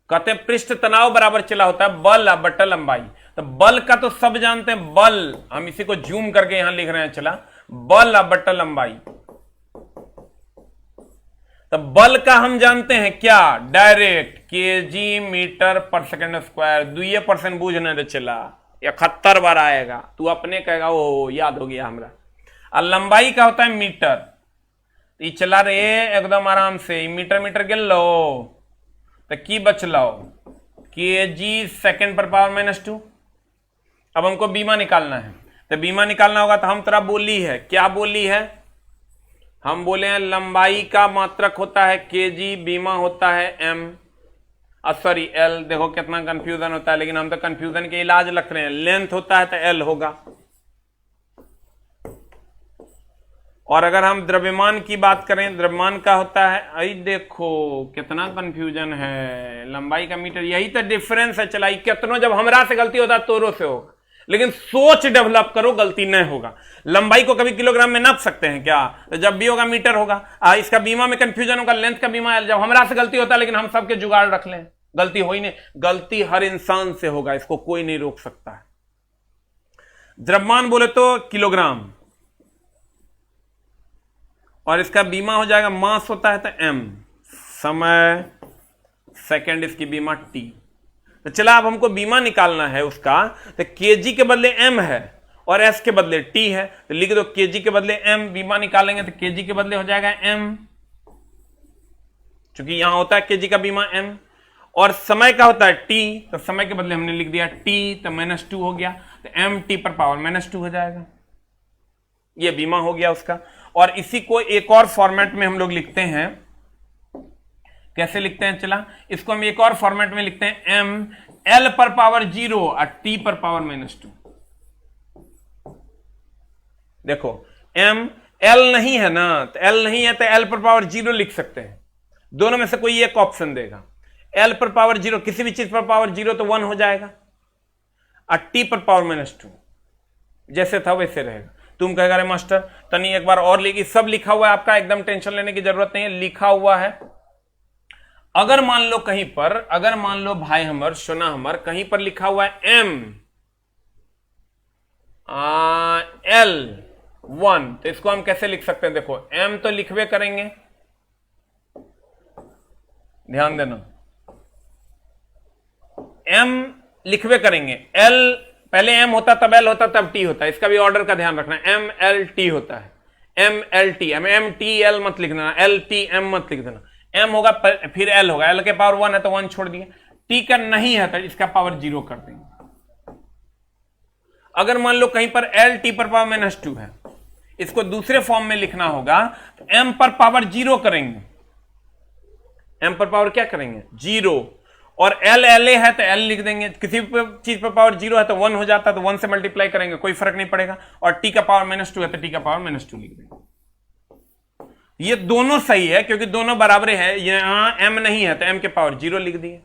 [SPEAKER 1] कहते हैं पृष्ठ तनाव बराबर चला होता है बल बटा लंबाई, तो बल का तो सब जानते हैं, बल हम इसी को जूम करके यहां लिख रहे हैं, चला बल बटा लंबाई, तो बल का हम जानते हैं क्या, डायरेक्ट केजी मीटर पर सेकंड स्क्वायर, 2% बूझने रे चला, 71 बार आएगा, तू अपने कहेगा ओ याद हो गया हमरा। और लंबाई का होता है मीटर, ये चला रे एकदम आराम से, मीटर मीटर गिन लो तो की बच लो, केजी सेकंड पर पावर -2। अब हमको बीमा निकालना है, तो बीमा निकालना होगा तो हम तरह बोली है, क्या बोली है, हम बोले हैं लंबाई का मात्रक होता है केजी, बीमा होता है m, सॉरी l, देखो कितना कंफ्यूजन होता है, लेकिन हम तो कंफ्यूजन के इलाज रख रहे हैं, लेंथ होता है तो l होगा। और अगर हम द्रव्यमान की बात करें, द्रव्यमान का होता है, आई देखो कितना कंफ्यूजन है, लंबाई का मीटर, यही तो डिफरेंस है। चलाई कितनों जब हमरा से गलती होता है तोरो से होगा, लेकिन सोच डेवलप करो, गलती नहीं होगा। लंबाई को कभी किलोग्राम में नाप सकते हैं क्या, तो जब भी होगा मीटर होगा। इसका बीमा में कंफ्यूजन होगा, लेंथ का बीमा जब हमरा से गलती होता है, लेकिन हम सबके जुगाड़ रख लें, गलती हो ही नहीं, गलती हर इंसान से होगा, इसको कोई नहीं रोक सकता है। द्रव्यमान बोले तो किलोग्राम, और इसका बीमा हो जाएगा, मास होता है तो m, समय सेकंड, इसकी बीमा t। तो चला अब हमको बीमा निकालना है उसका, तो केजी के बदले m है और s के बदले t है, तो लिख दो केजी के बदले m, बीमा निकालेंगे तो केजी के बदले हो जाएगा m, क्योंकि यहां होता है केजी का बीमा m, और समय का होता है t, तो समय के बदले हमने लिख दिया t, तो -2 हो गया, तो m t पर पावर -2 हो जाएगा, ये बीमा हो गया उसका। और इसी को एक और फॉर्मेट में हम लोग लिखते हैं, कैसे लिखते हैं, चला इसको हम एक और फॉर्मेट में लिखते हैं, m L पर पावर 0 और t पर पावर -2। देखो m L नहीं है ना, तो L नहीं है तो L पर पावर 0 लिख सकते हैं, दोनों में से कोई एक ऑप्शन देगा। L पर पावर 0, किसी भी चीज पर पावर 0 तो 1 हो जाएगा, और t पर पावर -2 जैसे था वैसे रहेगा। तुम कहेगा अरे मास्टर तनी एक बार और लिखी, सब लिखा हुआ है आपका, एकदम टेंशन लेने की जरूरत नहीं है, लिखा हुआ है। अगर मान लो कहीं पर, अगर मान लो भाई हमर सोना हमर कहीं पर लिखा हुआ है m L1, तो इसको हम कैसे लिख सकते हैं, देखो m तो लिखवे करेंगे, ध्यान देना, m लिखवे करेंगे, L पहले एम होता तब एल होता तब टी होता है, इसका भी ऑर्डर का ध्यान रखना। एम एल टी होता है, M L T, M T L मत लिख देना, एल टी एम मत लिख देना। एम होगा फिर एल होगा, एल के पावर 1 है तो 1 छोड़ दिए, टी का नहीं है तो इसका पावर 0 कर देंगे। अगर मान लो कहीं पर एल टी पर पावर -2 है, इसको दूसरे फॉर्म में लिखना होगा तो एम पर पावर 0 करेंगे, एम पर पावर क्या करेंगे 0, और एल एल ए है तो एल लिख देंगे, किसी चीज पर पावर 0 है तो 1 हो जाता है तो 1 से मल्टीप्लाई करेंगे, कोई फर्क नहीं पड़ेगा, और टी का पावर -2 है तो टी का पावर -2 लिख देंगे। ये दोनों सही है क्योंकि दोनों बराबर है, यहां एम नहीं है तो एम के पावर 0 लिख दिए।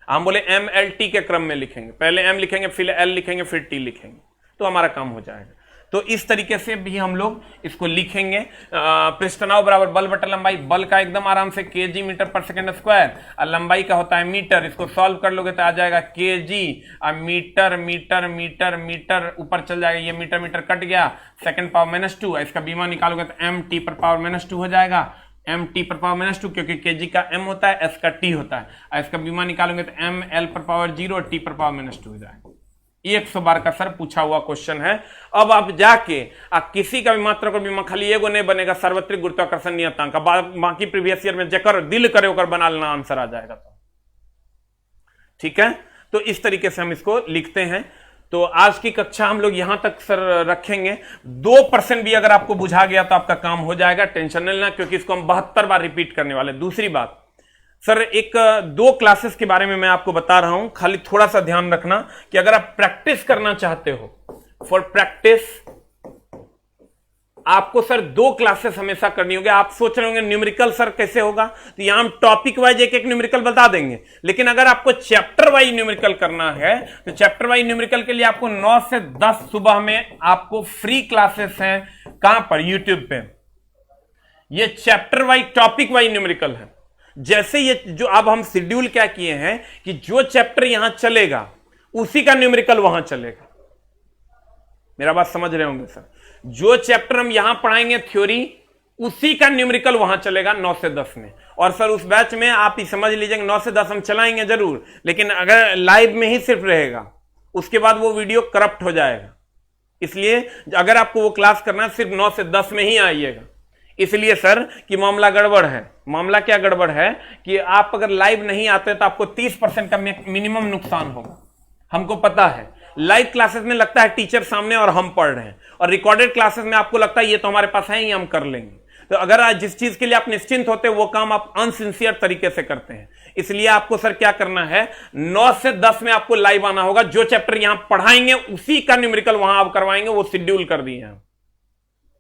[SPEAKER 1] हम बोले एम एल टी के क्रम में लिखेंगे, पहले एम लिखेंगे फिर एल लिखेंगे फिर टी लिखेंगे तो हमारा काम हो जाएगा। तो इस तरीके से भी हम लोग इसको लिखेंगे। पृष्ठनाव बराबर बल बटा लंबाई, बल का एकदम आराम से kg मीटर पर सेकंड स्क्वायर, और लंबाई का होता है मीटर, इसको सॉल्व कर लोगे तो आ जाएगा kg, और मीटर मीटर मीटर मीटर ऊपर चल जाएगा, ये मीटर मीटर कट गया, सेकंड पावर -2, इसका बीमा निकालोगे तो एम टी पर पावर -2 हो जाएगा, एम टी पर पावर -2 क्योंकि kg का m होता है, s का t होता है, और इसका बीमा निकालोगे तो एम एल पर पावर 0, टी पर पावर -2 हो जाएगा। 100 बार का सर पूछा हुआ क्वेश्चन है। अब आप जाके किसी का भी मात्रा को बीमा खाली एगो नहीं बनेगा, सार्वत्रिक गुरुत्वाकर्षण नियतांक, बाकी प्रीवियस ईयर में जकर दिल करे होकर बना लेना, आंसर आ जाएगा। तो ठीक है, तो इस तरीके से हम इसको लिखते हैं। तो आज की कक्षा हम लोग यहां तक सर रखेंगे। 2% भी अगर आपको बुझा गया तो आपका काम हो जाएगा, टेंशन नहीं लेना, क्योंकि इसको हम 72 बार रिपीट करने वाले। दूसरी बात सर, एक 2 क्लासेस के बारे में मैं आपको बता रहा हूं, खाली थोड़ा सा ध्यान रखना कि अगर आप प्रैक्टिस करना चाहते हो, फॉर प्रैक्टिस आपको सर 2 क्लासेस हमेशा करनी होगी। आप सोच रहे होंगे न्यूमेरिकल सर कैसे होगा, तो यहां हम टॉपिक वाइज एक एक न्यूमेरिकल बता देंगे, लेकिन अगर आपको चैप्टर वाइज न्यूमेरिकल करना है तो चैप्टर वाइज न्यूमेरिकल के लिए आपको 9 से 10 सुबह में आपको फ्री क्लासेस हैं। कहां पर? यूट्यूब पे। ये chapter wise topic wise numerical है। जैसे ये जो अब हम शेड्यूल क्या किए हैं कि जो चैप्टर यहां चलेगा उसी का न्यूमेरिकल वहां चलेगा। मेरा बात समझ रहे होंगे सर? जो चैप्टर हम यहां पढ़ाएंगे थ्योरी, उसी का न्यूमेरिकल वहां चलेगा 9 से 10 में। और सर उस बैच में आप ही समझ लीजिएगा 9 से 10 हम चलाएंगे जरूर, लेकिन अगर लाइव में ही सिर्फ रहेगा, उसके बाद वो वीडियो करप्ट हो जाएगा। इसलिए अगर आपको वो क्लास करना है सिर्फ 9 से 10 में ही आइएगा। इसलिए सर कि मामला गड़बड़ है। मामला क्या गड़बड़ है कि आप अगर लाइव नहीं आते तो आपको 30% का मिनिमम नुकसान होगा। हमको पता है लाइव क्लासेस में लगता है टीचर सामने और हम पढ़ रहे हैं, और रिकॉर्डेड क्लासेस में आपको लगता है ये तो हमारे पास है ही, हम कर लेंगे। तो अगर आज जिस चीज के लिए आप निश्चिंत होते हैं वो काम आप अनसिंसियर तरीके से करते हैं। इसलिए आपको सर क्या करना है, 9 से 10 में आपको लाइव आना होगा। जो चैप्टर यहां पढ़ाएंगे उसी का न्यूमेरिकल वहां आप करवाएंगे, वो शेड्यूल कर दिए हैं।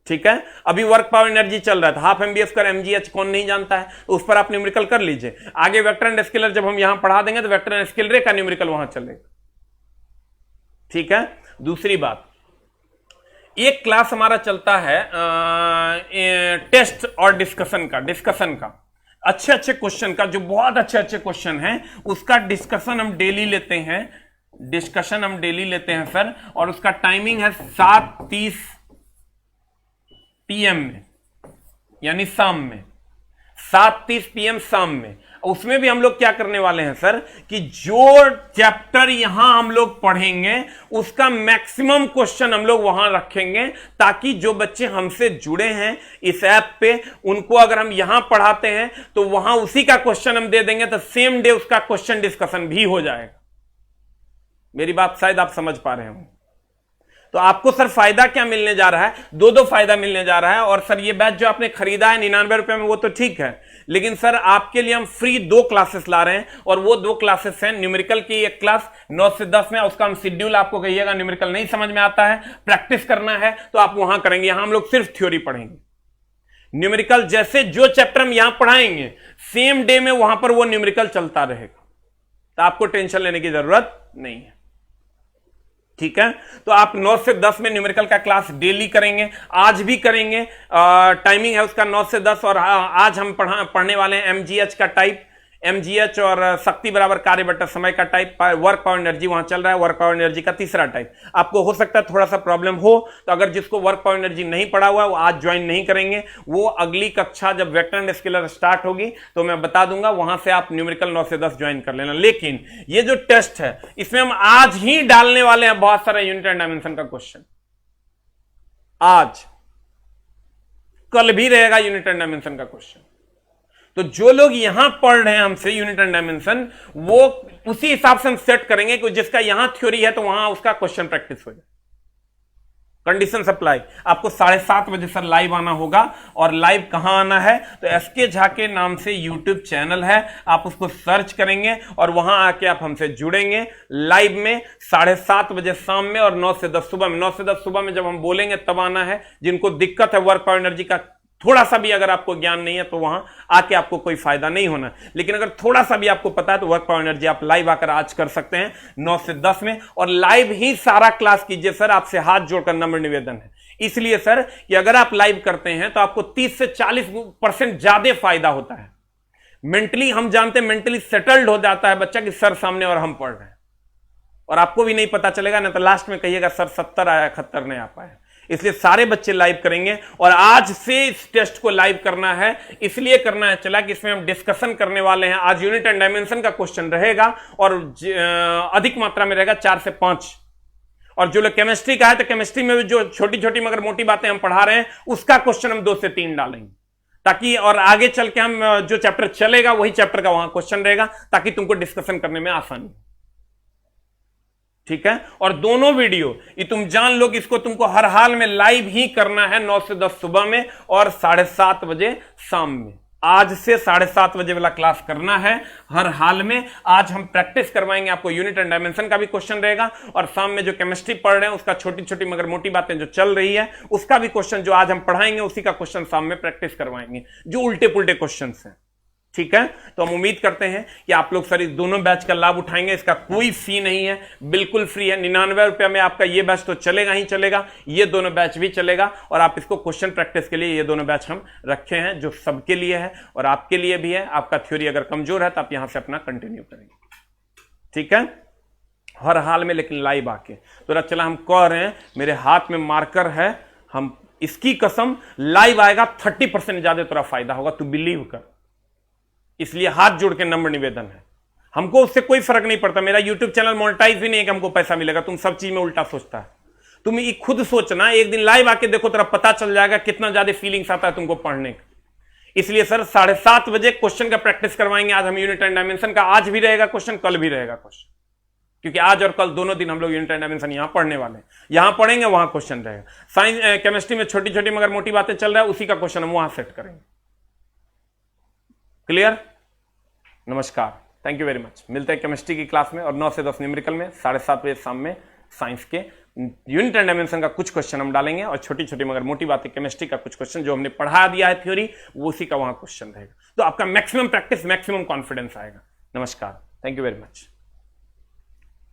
[SPEAKER 1] ठीक है, अभी वर्क पावर एनर्जी चल रहा था, हाफ MBA स्क्वायर MGH कौन नहीं जानता है, तो उस पर आप न्यूमेरिकल कर लीजिए। आगे वेक्टर एंड स्केलर जब हम यहां पढ़ा देंगे तो वेक्टर एंड स्केलर का न्यूमेरिकल वहां चलेगा। ठीक है, दूसरी बात, एक क्लास हमारा चलता है टेस्ट और डिस्कशन का अच्छे अच्छे क्वेश्चन का, जो बहुत अच्छे अच्छे क्वेश्चन हैं उसका डिस्कशन हम डेली लेते हैं सर। और उसका टाइमिंग है 7:30 PM में, यानी शाम में 7:30 PM शाम में। उसमें भी हम लोग क्या करने वाले हैं सर कि जो चैप्टर यहां हम लोग पढ़ेंगे उसका मैक्सिमम क्वेश्चन हम लोग वहां रखेंगे, ताकि जो बच्चे हमसे जुड़े हैं इस ऐप पे, उनको अगर हम यहां पढ़ाते हैं तो वहां उसी का क्वेश्चन हम दे देंगे, तो सेम डे उसका क्वेश्चन डिस्कशन भी हो जाएगा। मेरी बात शायद आप समझ पा रहे हो। तो आपको सर फायदा क्या मिलने जा रहा है? 2 फायदा मिलने जा रहा है। और सर ये बैच जो आपने खरीदा है 99 रुपए में, वो तो ठीक है, लेकिन सर आपके लिए हम फ्री 2 क्लासेस ला रहे हैं। और वो 2 क्लासेस हैं, न्यूमेरिकल की एक क्लास 9 से 10 में, उसका हम शेड्यूल आपको कहिएगा न्यूमेरिकल नहीं समझ में आता है, प्रैक्टिस करना है तो आप वहां करेंगे। यहां हम लोग सिर्फ थ्योरी पढ़ेंगे। न्यूमेरिकल जैसे जो चैप्टर हम यहां पढ़ाएंगे सेम डे में वहां पर वो न्यूमेरिकल चलता रहेगा, तो आपको टेंशन लेने की जरूरत नहीं है। ठीक है, तो आप 9 से 10 में न्यूमेरिकल का क्लास डेली करेंगे, आज भी करेंगे। टाइमिंग है उसका 9 से 10। और आज हम पढ़ने वाले हैं MGH का टाइप। mgh और शक्ति बराबर कार्य बटा समय का टाइप, वर्क पावर एनर्जी वहां चल रहा है, वर्क पावर एनर्जी का तीसरा टाइप। आपको हो सकता है थोड़ा सा प्रॉब्लम हो, तो अगर जिसको वर्क पावर एनर्जी नहीं पड़ा हुआ वो आज ज्वाइन नहीं करेंगे, वो अगली कक्षा जब वेक्टर एंड स्केलर स्टार्ट होगी तो मैं बता दूंगा, वहां से आप न्यूमेरिकल 9 से 10 ज्वाइन कर लेना। लेकिन ये जो टेस्ट है इसमें हम आज ही डालने वाले हैं बहुत सारा यूनिट एंड डायमेंशन का क्वेश्चन। आज कल भी रहेगा यूनिट एंड डायमेंशन का क्वेश्चन। तो जो लोग यहां पढ़ रहे हैं हमसे यूनिट एंड डायमेंशन, वो उसी हिसाब से हम सेट करेंगे कि जिसका यहां थ्योरी है तो वहां उसका क्वेश्चन प्रैक्टिस हो जाए। कंडीशन सप्लाई, आपको 7:30 बजे सर लाइव आना होगा। और लाइव कहां आना है, तो एसके झा के नाम से यूट्यूब चैनल है, आप उसको सर्च करेंगे और वहां आके आप हमसे जुड़ेंगे लाइव में 7:30 बजे शाम में और 9 से 10 सुबह में। 9 से 10 सुबह में जब हम बोलेंगे तब आना है। जिनको दिक्कत है वर्क पावर एनर्जी का थोड़ा सा भी अगर आपको ज्ञान नहीं है तो वहां आके आपको कोई फायदा नहीं होना, लेकिन अगर थोड़ा सा भी आपको पता है तो वर्क पावर एनर्जी आप लाइव आकर आज कर सकते हैं 9 से 10 में, और लाइव ही सारा क्लास कीजिए। सर आपसे हाथ जोड़कर नम्र निवेदन है, इसलिए सर कि अगर आप लाइव करते हैं तो आपको 30 से 40% ज्यादा फायदा होता है। मेंटली हम जानते हैं, मेंटली सेटल्ड हो जाता है बच्चा कि सर सामने और हम पढ़ रहे हैं, और आपको भी नहीं पता चलेगा ना तो लास्ट में कहिएगा सर 70 आया 71 नहीं आ पाया। इसलिए सारे बच्चे लाइव करेंगे, और आज से इस टेस्ट को लाइव करना है, इसलिए करना है चला कि इसमें हम डिस्कशन करने वाले हैं। आज यूनिट एंड डायमेंशन का क्वेश्चन रहेगा और अधिक मात्रा में रहेगा 4 से 5। और जो लोग केमिस्ट्री का है तो केमिस्ट्री में भी जो छोटी छोटी मगर मोटी बातें हम पढ़ा रहे हैं उसका क्वेश्चन हम 2 से 3 डालेंगे, ताकि और आगे चल के हम जो चैप्टर चलेगा वही चैप्टर का वहां क्वेश्चन रहेगा, ताकि तुमको डिस्कशन करने में आसानी। ठीक है, और दोनों वीडियो ये तुम जान लो कि इसको तुमको हर हाल में लाइव ही करना है 9 से 10 सुबह में और 7:30 बजे शाम में। आज से 7:30 बजे वाला क्लास करना है हर हाल में। आज हम प्रैक्टिस करवाएंगे आपको, यूनिट एंड डायमेंशन का भी क्वेश्चन रहेगा, और शाम में जो केमिस्ट्री पढ़ रहे हैं उसका छोटी छोटी मगर मोटी बातें जो चल रही है उसका भी क्वेश्चन जो आज हम पढ़ाएंगे उसी का क्वेश्चन शाम में प्रैक्टिस करवाएंगे, जो उल्टे पुल्टे क्वेश्चन हैं। ठीक है, तो हम उम्मीद करते हैं कि आप लोग सर इस दोनों बैच का लाभ उठाएंगे। इसका कोई फी नहीं है, बिल्कुल फ्री है। 99 रुपये में आपका ये बैच तो चलेगा ही चलेगा, ये दोनों बैच भी चलेगा, और आप इसको क्वेश्चन प्रैक्टिस के लिए ये दोनों बैच हम रखे हैं जो सबके लिए है और आपके लिए भी है। आपका थ्योरी अगर कमजोर है तो आप यहां से अपना कंटिन्यू करेंगे। ठीक है, हर हाल में, लेकिन लाइव आके। तो चला हम कह रहे हैं, मेरे हाथ में मार्कर है, हम इसकी कसम लाइव आएगा 30% ज्यादा तेरा फायदा होगा, तू बिलीव कर। इसलिए हाथ जोड़ के नम्र निवेदन है, हमको उससे कोई फर्क नहीं पड़ता। मेरा यूट्यूब चैनल मोनेटाइज भी नहीं है कि हमको पैसा मिलेगा, तुम सब चीज में उल्टा सोचता है। तुम ये खुद सोचना, एक दिन लाइव आके देखो, तेरा पता चल जाएगा कितना ज्यादा फीलिंग्स आता है तुमको पढ़ने का। इसलिए सर 7:30 बजे क्वेश्चन का प्रैक्टिस करवाएंगे। आज हम यूनिट एंड डायमेंशन का, आज भी रहेगा क्वेश्चन, कल भी रहेगा क्वेश्चन, क्योंकि आज और कल दोनों दिन हम लोग यूनिट एंड डायमेंशन यहां पढ़ने वाले हैं। यहां पढ़ेंगे वहां क्वेश्चन रहेगा। साइंस केमिस्ट्री में छोटी छोटी मगर मोटी बातें चल रहा है, उसी का क्वेश्चन हम वहां सेट करेंगे। क्लियर? नमस्कार, थैंक यू वेरी मच। मिलते हैं केमिस्ट्री की क्लास में और 9 से 10 न्यूमेरिकल में 7:30 बजे शाम में। साइंस के यूनिट एंड डायमेंशन का कुछ क्वेश्चन हम डालेंगे और छोटी छोटी मगर मोटी बातें केमिस्ट्री का कुछ क्वेश्चन जो हमने पढ़ा दिया है थ्योरी, वो उसी का वहां क्वेश्चन रहेगा। तो आपका मैक्सिमम प्रैक्टिस, मैक्सिमम कॉन्फिडेंस आएगा। नमस्कार, थैंक यू वेरी मच।